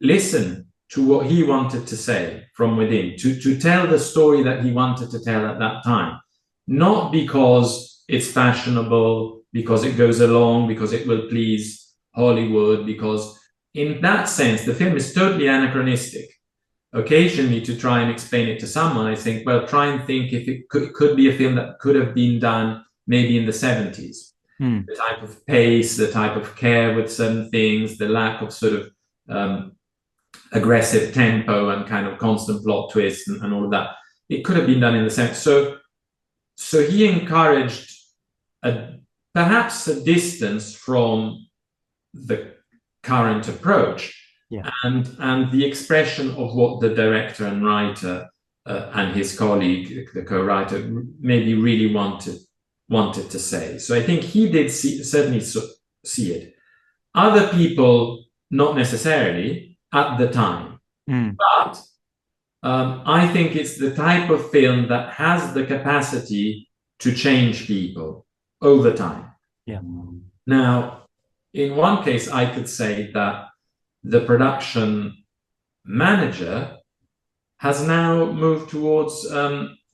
listen to what he wanted to say from within, to tell the story that he wanted to tell at that time, not because it's fashionable, because it goes along, because it will please Hollywood, because in that sense, the film is totally anachronistic. Occasionally, to try and explain it to someone, I think, well, try and think if it could be a film that could have been done maybe in the 70s. The type of pace, the type of care with certain things, the lack of sort of aggressive tempo and kind of constant plot twists and all of that. It could have been done in the 70s. So he encouraged perhaps a distance from the current approach, and the expression of what the director and writer and his colleague, the co-writer, maybe really wanted wanted to say. So I think he did certainly see it. Other people, not necessarily at the time. But I think it's the type of film that has the capacity to change people over time. Yeah. Now, in one case, I could say that the production manager has now moved towards,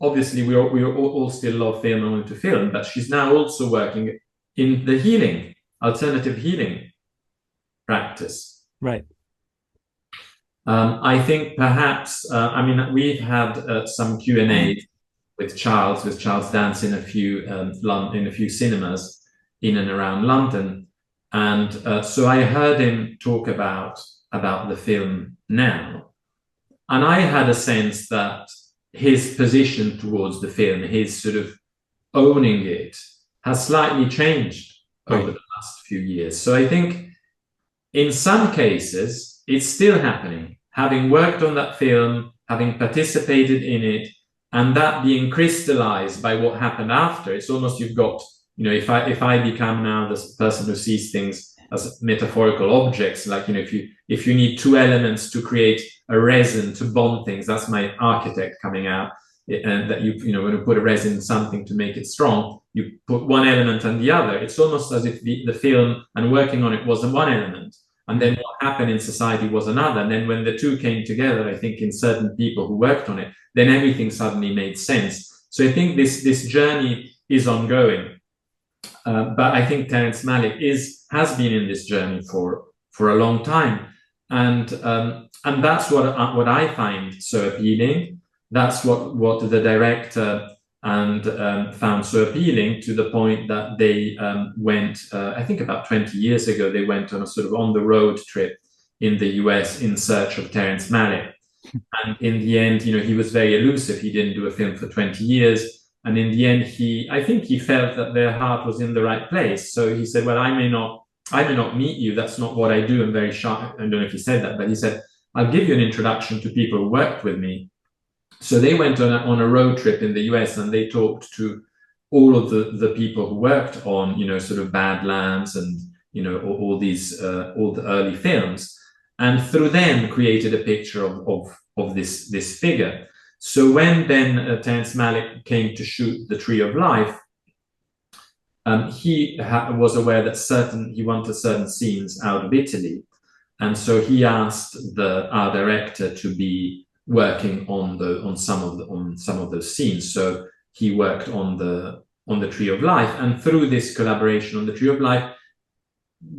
obviously we all still love film and want to film, but she's now also working in the healing, alternative healing practice. Right. I think perhaps, I mean, we've had some Q&A with Charles Dance in a few cinemas in and around London. And so I heard him talk about the film now. And I had a sense that his position towards the film, his sort of owning it, has slightly changed over the last few years. So I think in some cases, it's still happening. Having worked on that film, having participated in it, and that being crystallized by what happened after, it's almost you've got, you know, if I become now this person who sees things as metaphorical objects, like, you know, if you need two elements to create a resin to bond things, that's my architect coming out, and that you know, when you put a resin in something to make it strong, you put one element and the other. It's almost as if the film and working on it was one element, and then what happened in society was another. And then when the two came together, I think in certain people who worked on it, then everything suddenly made sense. So I think this journey is ongoing. But I think Terrence Malick has been in this journey for a long time, and that's what I find so appealing. That's what the director found so appealing, to the point that they went, I think about 20 years ago, they went on a sort of on the road trip in the US in search of Terrence Malick. And in the end, you know, he was very elusive. He didn't do a film for 20 years. And in the end, I think he felt that their heart was in the right place. So he said, well, I may not meet you. That's not what I do. I'm very shy. I don't know if he said that, but he said, I'll give you an introduction to people who worked with me. So they went on a road trip in the US, and they talked to all of the people who worked on, you know, sort of Badlands and, you know, all the early films, and through them created a picture of this figure. So when then Terrence Malick came to shoot The Tree of Life, he was aware that he wanted certain scenes out of Italy, and so he asked our director to be working on some of those scenes. So he worked on the Tree of Life, and through this collaboration on the Tree of Life,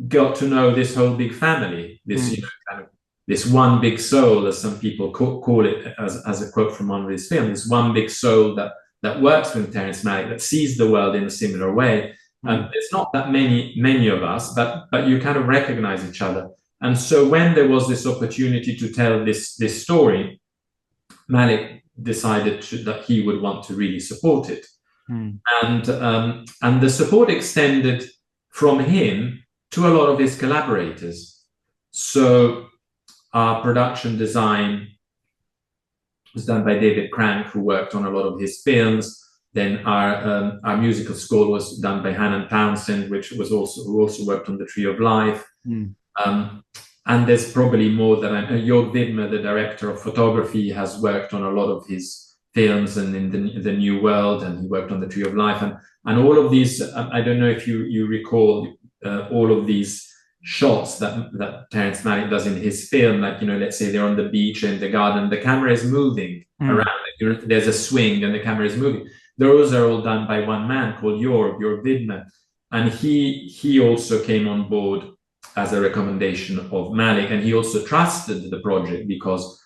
got to know this whole big family, this you know, kind of this one big soul, as some people call it, as a quote from one of his films, this one big soul that works with Terrence Malick, that sees the world in a similar way. And there's not that many of us, but you kind of recognize each other. And so when there was this opportunity to tell this story, Malick decided that he would want to really support it. And the support extended from him to a lot of his collaborators. So our production design was done by David Crank, who worked on a lot of his films. Then our musical score was done by Hannah Townsend, who also worked on The Tree of Life. And there's probably more than Jörg Widmer, the director of photography, has worked on a lot of his films and in the New World, and he worked on The Tree of Life. And all of these, I don't know if you recall all of these shots that Terrence Malick does in his film, like, you know, let's say they're on the beach in the garden, the camera is moving around, there's a swing and the camera is moving. Those are all done by one man called Jörg Widmer. And he also came on board as a recommendation of Malick, and he also trusted the project because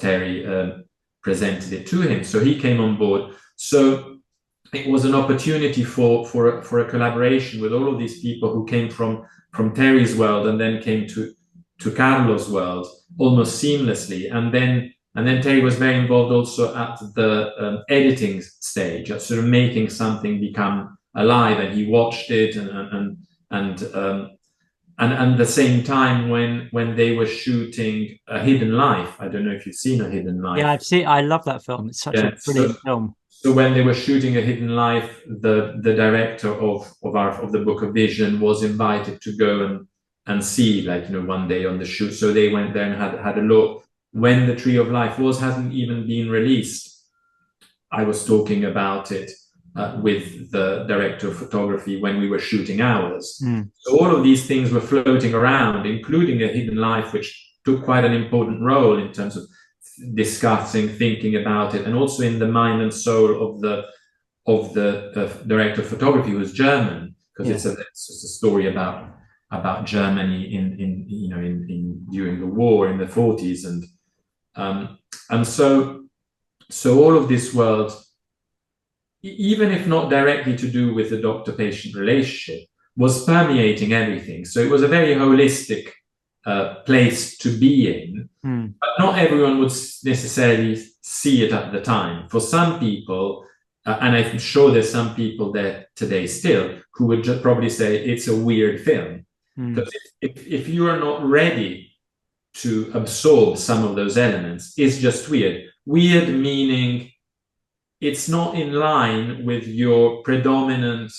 Terry presented it to him. So he came on board. So it was an opportunity for a collaboration with all of these people who came from Terry's world and then came to Carlo's world almost seamlessly. And then Terry was very involved also at the editing stage, at sort of making something become alive, and he watched it and the same time when they were shooting A Hidden Life. I don't know if you've seen A Hidden Life. Yeah, I've seen. I love that film. It's such a brilliant film. So when they were shooting A Hidden Life, the director of the Book of Vision was invited to go and see, like, one day on the shoot. So they went there and had a look. When The Tree of Life hasn't even been released, I was talking about it with the director of photography when we were shooting ours. So all of these things were floating around, including A Hidden Life, which took quite an important role in terms of discussing, thinking about it, and also in the mind and soul of the director of photography, who was German, because it's a story about Germany in during the war in the 40s, and so all of this world, even if not directly to do with the doctor-patient relationship, was permeating everything. So it was a very holistic place to be in, but not everyone would necessarily see it at the time. For some people, and I'm sure there's some people there today still, who would just probably say it's a weird film. Because if you are not ready to absorb some of those elements, it's just weird. Weird meaning it's not in line with your predominant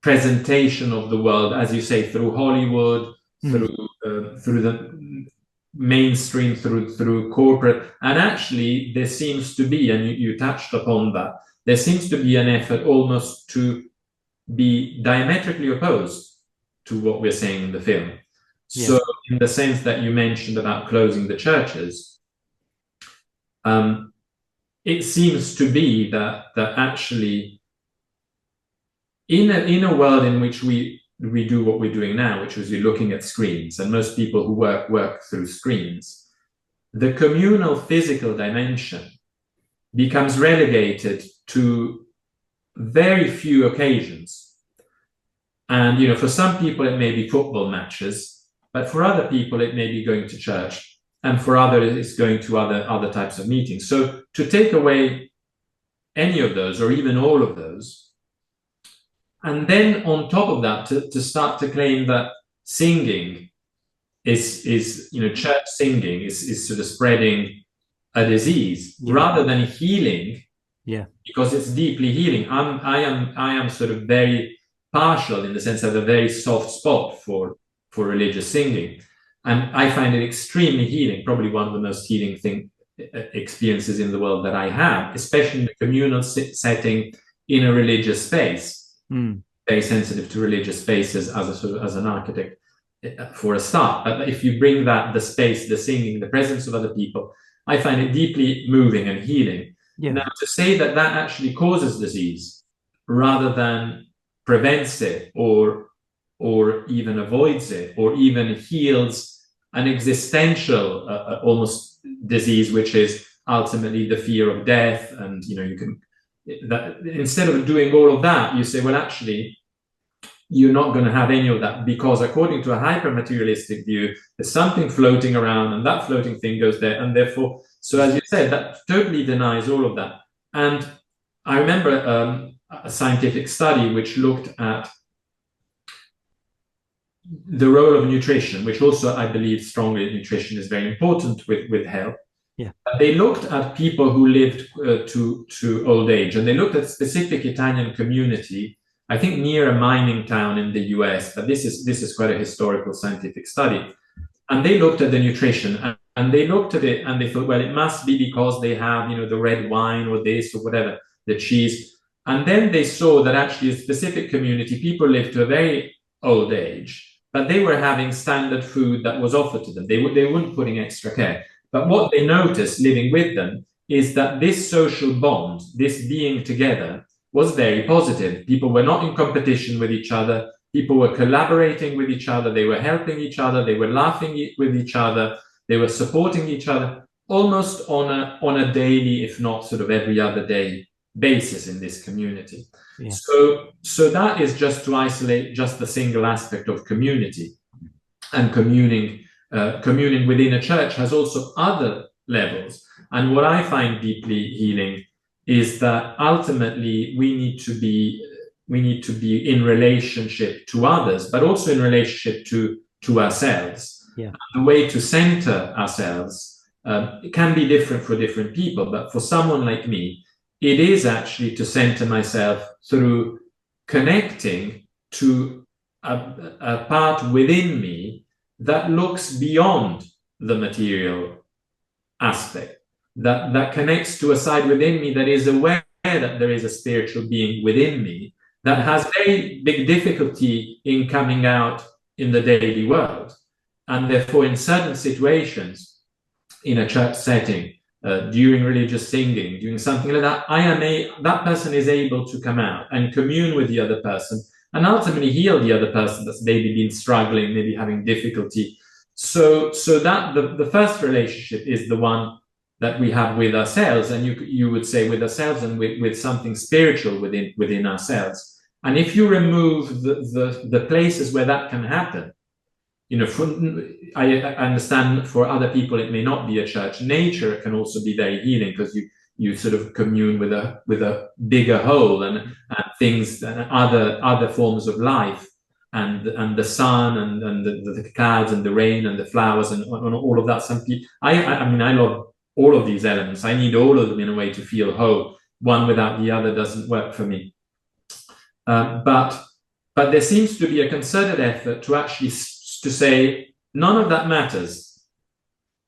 presentation of the world, as you say, through Hollywood, through the mainstream, through corporate. And actually, there seems to be, and you touched upon that, there seems to be an effort almost to be diametrically opposed to what we're saying in the film. Yeah. So in the sense that you mentioned about closing the churches, it seems to be that actually in a world in which we do what we're doing now, which is we're looking at screens, and most people who work through screens, the communal physical dimension becomes relegated to very few occasions. And, for some people, it may be football matches, but for other people, it may be going to church. And for others, it's going to other types of meetings. So to take away any of those, or even all of those, and then on top of that, to start to claim that singing is church singing is sort of spreading a disease rather than healing, because it's deeply healing. I am sort of very partial in the sense I have a very soft spot for religious singing, and I find it extremely healing, probably one of the most healing experiences in the world that I have, especially in the communal setting in a religious space. Very sensitive to religious spaces as an architect for a start, but if you bring that, the space, the singing, the presence of other people, I find it deeply moving and healing. Now, to say that actually causes disease rather than prevents it or even avoids it or even heals an existential almost disease, which is ultimately the fear of death, and you can that instead of doing all of that, you say, well, actually you're not going to have any of that, because according to a hyper-materialistic view, there's something floating around and that floating thing goes there, and therefore, so as you said, that totally denies all of that. And I remember a scientific study which looked at the role of nutrition, which also I believe strongly nutrition is very important with health. They looked at people who lived to old age, and they looked at a specific Italian community, I think near a mining town in the US, but this is quite a historical scientific study. And they looked at the nutrition, and they looked at it and they thought, well, it must be because they have, the red wine or this or whatever, the cheese. And then they saw that actually a specific community, people lived to a very old age, but they were having standard food that was offered to them. They weren't putting extra care. But what they noticed living with them is that this social bond, this being together, was very positive. People were not in competition with each other. People were collaborating with each other. They were helping each other. They were laughing with each other. They were supporting each other almost on a daily, if not sort of every other day basis in this community. So that is just to isolate just the single aspect of community. And communing within a church has also other levels. And what I find deeply healing is that ultimately we need to be we need to be in relationship to others, but also in relationship to ourselves. Yeah. The way to center ourselves it can be different for different people, but for someone like me, it is actually to center myself through connecting to a part within me that looks beyond the material aspect, that connects to a side within me that is aware that there is a spiritual being within me that has very big difficulty in coming out in the daily world. And therefore, in certain situations, in a church setting, during religious singing, doing something like that, that person is able to come out and commune with the other person and ultimately heal the other person that's maybe been struggling, maybe having difficulty. So that the first relationship is the one that we have with ourselves, and you would say with ourselves and with something spiritual within ourselves. And if you remove the places where that can happen, I understand for other people it may not be a church. Nature can also be very healing because you sort of commune with a bigger whole and things and other forms of life and the sun and the clouds and the rain and the flowers and all of that. Some people, I mean, I love all of these elements. I need all of them in a way to feel whole. One without the other doesn't work for me. But there seems to be a concerted effort to actually to say none of that matters.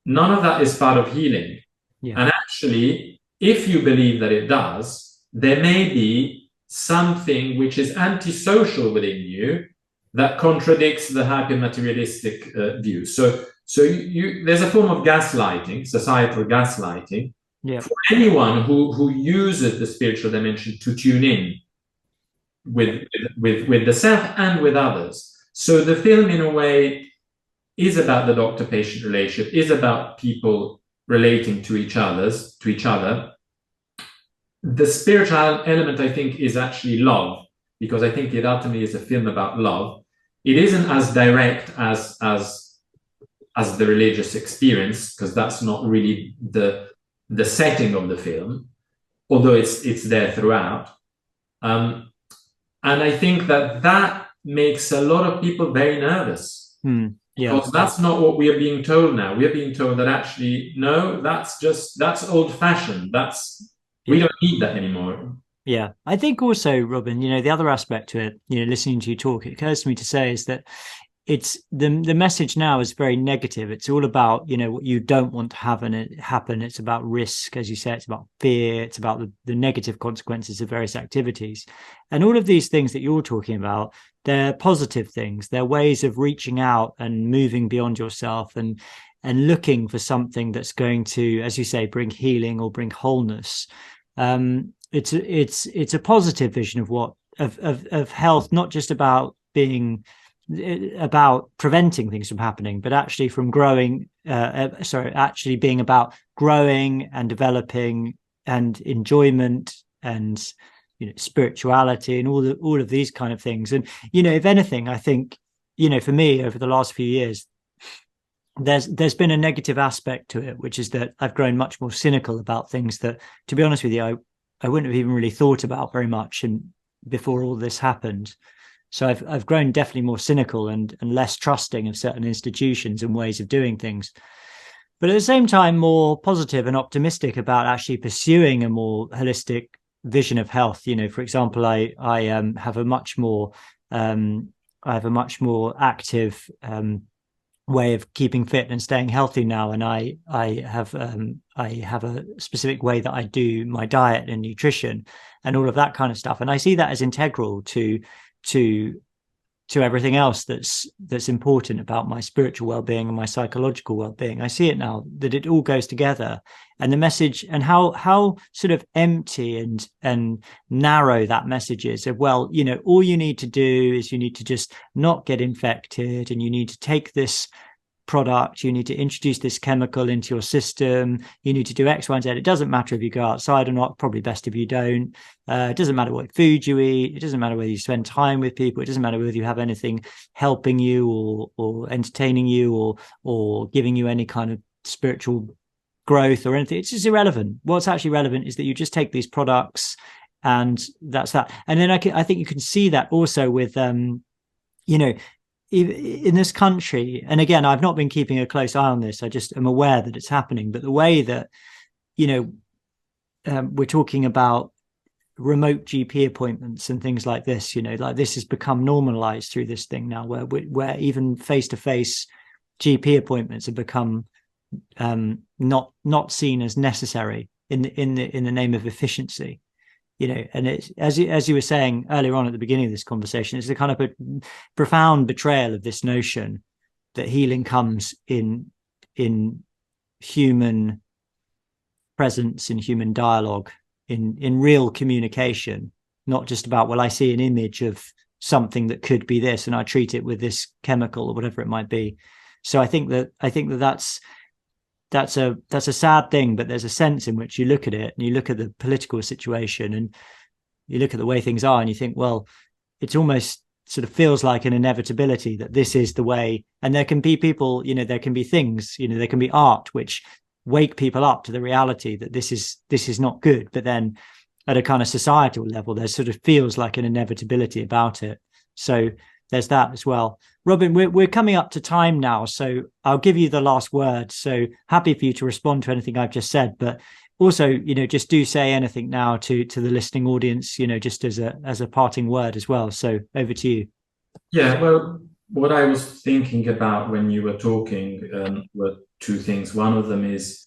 None of that is part of healing. Yeah. And actually, if you believe that it does, there may be something which is antisocial within you that contradicts the hyper-materialistic view. So there's a form of gaslighting, societal gaslighting, for anyone who uses the spiritual dimension to tune in with the self and with others. So the film, in a way, is about the doctor-patient relationship, is about people relating to each other. The spiritual element, I think, is actually love, because I think it ultimately is a film about love. It isn't as direct as the religious experience, because that's not really the setting of the film, although it's there throughout. And I think that makes a lot of people very nervous. Because that's not what we are being told now. We are being told that actually, no, that's old-fashioned. We don't need that anymore. Yeah, I think also, Robin, the other aspect to it, listening to you talk, it occurs to me to say is that it's the message now is very negative. It's all about, what you don't want to have and it happen. It's about risk, as you say, it's about fear, it's about the negative consequences of various activities. And all of these things that you're talking about, they're positive things. They're ways of reaching out and moving beyond yourself and looking for something that's going to, as you say, bring healing or bring wholeness. It's a positive vision of health, not just about preventing things from happening, but actually from growing, actually being about growing and developing and enjoyment and, spirituality and all of these kind of things. And, if anything, I think, for me over the last few years, there's been a negative aspect to it, which is that I've grown much more cynical about things that, to be honest with you, I wouldn't have even really thought about very much before all this happened. So I've grown definitely more cynical and less trusting of certain institutions and ways of doing things, but at the same time more positive and optimistic about actually pursuing a more holistic vision of health. For example, I have a much more active way of keeping fit and staying healthy now, and I have a specific way that I do my diet and nutrition and all of that kind of stuff, and I see that as integral to everything else that's important about my spiritual well-being and my psychological well-being. I see it now that it all goes together, and the message and how sort of empty and narrow that message is of, well, all you need to do is you need to just not get infected, and you need to take this product, you need to introduce this chemical into your system, you need to do X, Y, and Z. It doesn't matter if you go outside or not, probably best if you don't. It doesn't matter what food you eat, it doesn't matter whether you spend time with people, it doesn't matter whether you have anything helping you or entertaining you or giving you any kind of spiritual growth or anything. It's just irrelevant. What's actually relevant is that you just take these products And that's that. And then I think you can see that also with, you know, in this country, and again, I've not been keeping a close eye on this. I just am aware that it's happening. But the way that, you know, we're talking about remote GP appointments and things like this, you know, like this has become normalized through this thing now, where even face-to-face GP appointments have become not seen as necessary in the name of efficiency. You know, and it's as you were saying earlier on at the beginning of this conversation, it's a kind of a profound betrayal of this notion that healing comes in human presence, in human dialogue, in real communication, not just about, well, I see an image of something that could be this and I treat it with this chemical or whatever it might be. So I think that's a sad thing, but there's a sense in which you look at it and you look at the political situation and you look at the way things are and you think, well, it's almost sort of feels like an inevitability that this is the way. And there can be people, you know, there can be things, you know, there can be art which wake people up to the reality that this is not good. But then at a kind of societal level, there sort of feels like an inevitability about it. So there's that as well. Robin, we're coming up to time now, so I'll give you the last word. So happy for you to respond to anything I've just said, but also, you know, just do say anything now to the listening audience, you know, just as a parting word as well. So over to you. Yeah, well, what I was thinking about when you were talking were two things. One of them is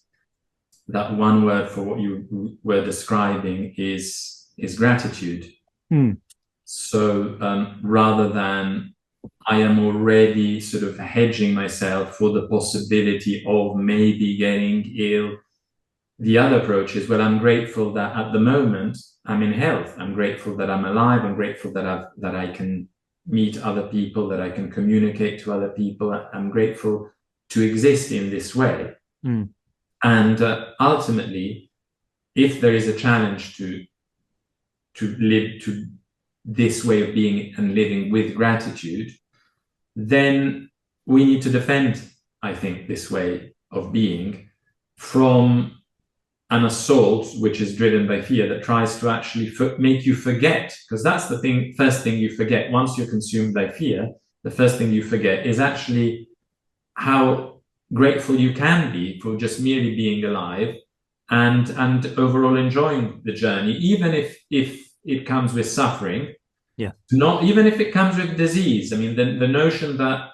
that one word for what you were describing is gratitude. So rather than I am already sort of hedging myself for the possibility of maybe getting ill, the other approach is, well, I'm grateful that at the moment I'm in health. I'm grateful that I'm alive. I'm grateful that I can meet other people, that I can communicate to other people. I'm grateful to exist in this way. And ultimately, if there is a challenge to live to this way of being and living with gratitude, then we need to defend, I think, this way of being from an assault which is driven by fear that tries to actually make you forget, because that's the thing. First thing you forget once you're consumed by fear, the first thing you forget is actually how grateful you can be for just merely being alive and overall enjoying the journey, even if it comes with suffering. Yeah. Not even if it comes with disease. I mean, the notion that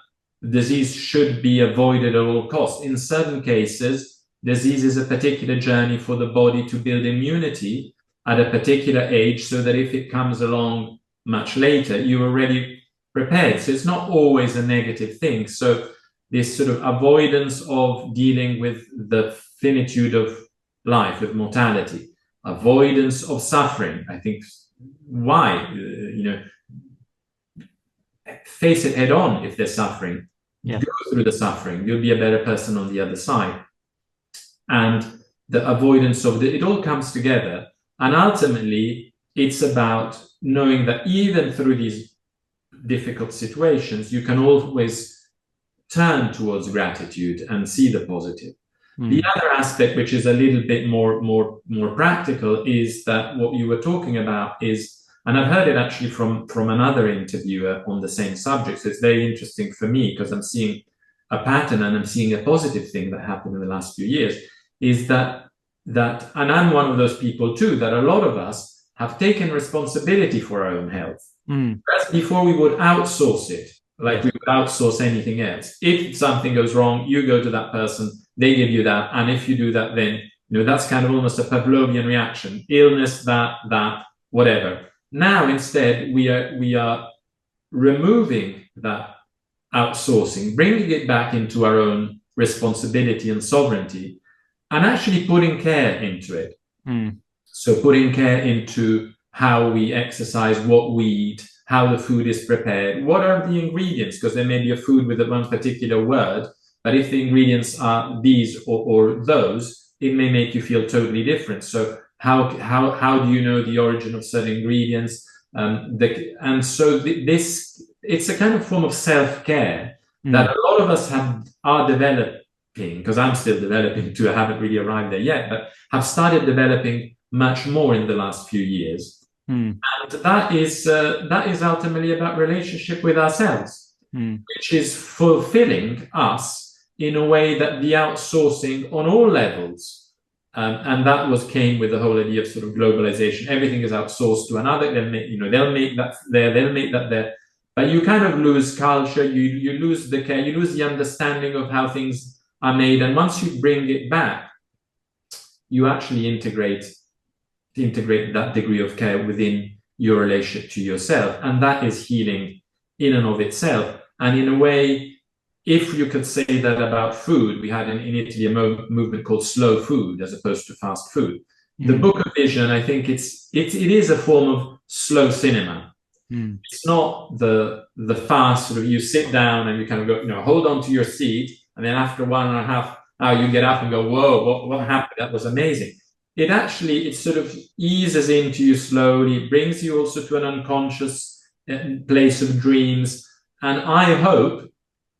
disease should be avoided at all costs. In certain cases, disease is a particular journey for the body to build immunity at a particular age so that if it comes along much later, you're already prepared. So it's not always a negative thing. So this sort of avoidance of dealing with the finitude of life, with mortality, avoidance of suffering, I think, why? You know, face it head on if there's suffering. Yeah. Go through the suffering. You'll be a better person on the other side. And the avoidance of it all comes together. And ultimately, it's about knowing that even through these difficult situations, you can always turn towards gratitude and see the positive. The other aspect, which is a little bit more practical, is that what you were talking about is, and I've heard it actually from another interviewer on the same subject. So it's very interesting for me because I'm seeing a pattern and I'm seeing a positive thing that happened in the last few years, is that, and I'm one of those people too, that a lot of us have taken responsibility for our own health. Whereas before we would outsource it, like we would outsource anything else. If something goes wrong, you go to that person, they give you that. And if you do that, then, you know, that's kind of almost a Pavlovian reaction, illness, that, whatever. Now, instead, we are removing that outsourcing, bringing it back into our own responsibility and sovereignty, and actually putting care into it. So putting care into how we exercise, what we eat, how the food is prepared, what are the ingredients, because there may be a food with one particular word, but if the ingredients are these or those, it may make you feel totally different. So how do you know the origin of certain ingredients? This it's a kind of form of self-care that a lot of us are developing, because I'm still developing too. I haven't really arrived there yet, but have started developing much more in the last few years. And that is ultimately about relationship with ourselves, which is fulfilling us in a way that the outsourcing on all levels, and that came with the whole idea of sort of globalization. Everything is outsourced to another. They'll make that there, they'll make that there, but you kind of lose culture. You lose the care. You lose the understanding of how things are made. And once you bring it back, you actually integrate that degree of care within your relationship to yourself, and that is healing in and of itself. And in a way, if you could say that about food, we had in Italy a movement called slow food as opposed to fast food. The Book of Vision, I think it is a form of slow cinema. It's not the fast sort of, you sit down and you kind of go, hold on to your seat, and then after 1.5 hours you get up and go, whoa, what happened? That was amazing. It sort of eases into you slowly. It brings you also to an unconscious place of dreams. And I hope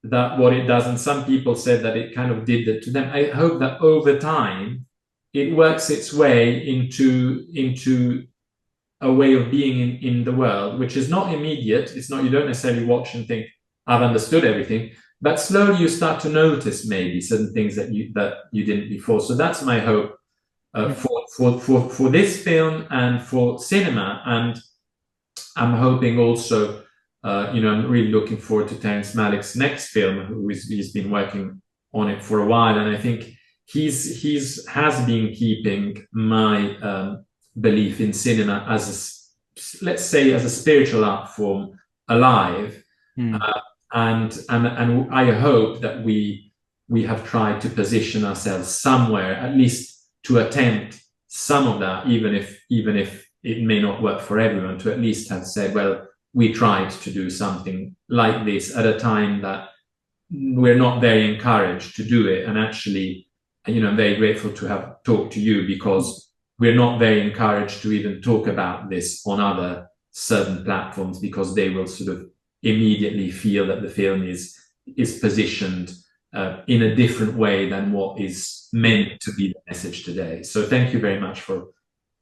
that what it does, and some people said that it kind of did that to them, I hope that over time it works its way into a way of being in the world, which is not immediate. It's not, you don't necessarily watch and think, I've understood everything, but slowly you start to notice maybe certain things that you didn't before. So that's my hope. For this film and for cinema. And I'm hoping also, I'm really looking forward to Terrence Malick's next film, he's been working on it for a while, and I think has been keeping my belief in cinema as let's say as a spiritual art form alive. And I hope that we have tried to position ourselves somewhere, at least to attempt some of that, even if it may not work for everyone, to at least have said, well, we tried to do something like this at a time that we're not very encouraged to do it. And actually, I'm very grateful to have talked to you, because we're not very encouraged to even talk about this on other certain platforms, because they will sort of immediately feel that the film is positioned in a different way than what is meant to be the message today. So thank you very much for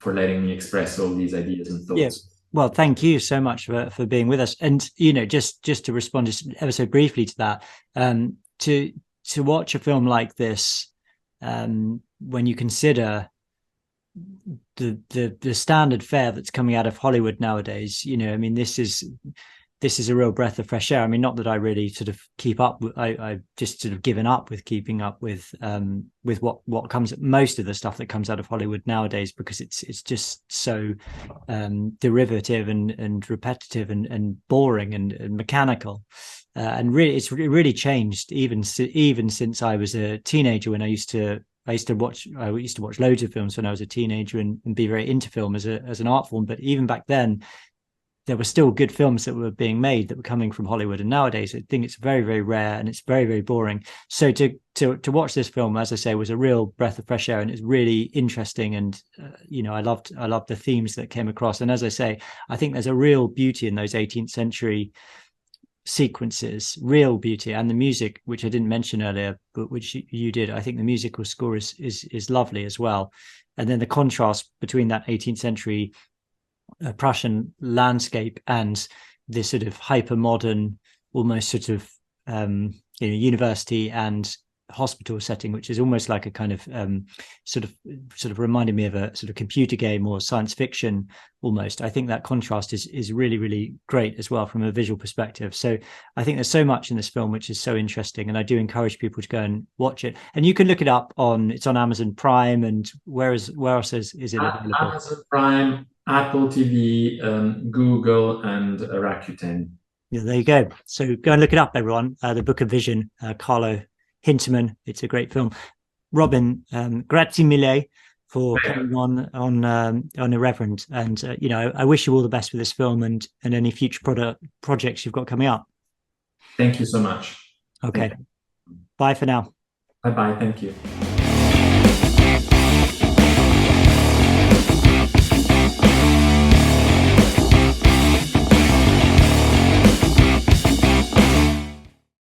letting me express all these ideas and thoughts. Yeah. Well, thank you so much for being with us. And, just to respond just ever so briefly to that, to watch a film like this, when you consider the standard fare that's coming out of Hollywood nowadays, this is a real breath of fresh air. I mean, not that I really sort of keep up. I've just sort of given up with keeping up with what comes, most of the stuff that comes out of Hollywood nowadays, because it's just so derivative and repetitive and boring and mechanical. And really, it's really changed even since I was a teenager, when I used to watch loads of films when I was a teenager and be very into film as an art form. But even back then, there were still good films that were being made that were coming from Hollywood. And nowadays, I think it's very, very rare and it's very, very boring. So to watch this film, as I say, was a real breath of fresh air, and it's really interesting. And, I loved the themes that came across. And as I say, I think there's a real beauty in those 18th century sequences, real beauty. And the music, which I didn't mention earlier, but which you did, I think the musical score is lovely as well. And then the contrast between that 18th century Prussian landscape and this sort of hyper modern, almost sort of university and hospital setting, which is almost like a kind of sort of reminded me of a sort of computer game or science fiction almost. I think that contrast is really, really great as well from a visual perspective. So I think there's so much in this film which is so interesting, and I do encourage people to go and watch it. And you can look it up it's on Amazon Prime, and where else is it available? Amazon Prime, Apple TV, Google, and Rakuten. Yeah, there you go. So go and look it up, everyone. The Book of Vision, Carlo Hinterman. It's a great film. Robin, grazie mille for coming on Irreverent, and I wish you all the best with this film and any future projects you've got coming up. Thank you so much. Okay, bye for now. Bye. Thank you.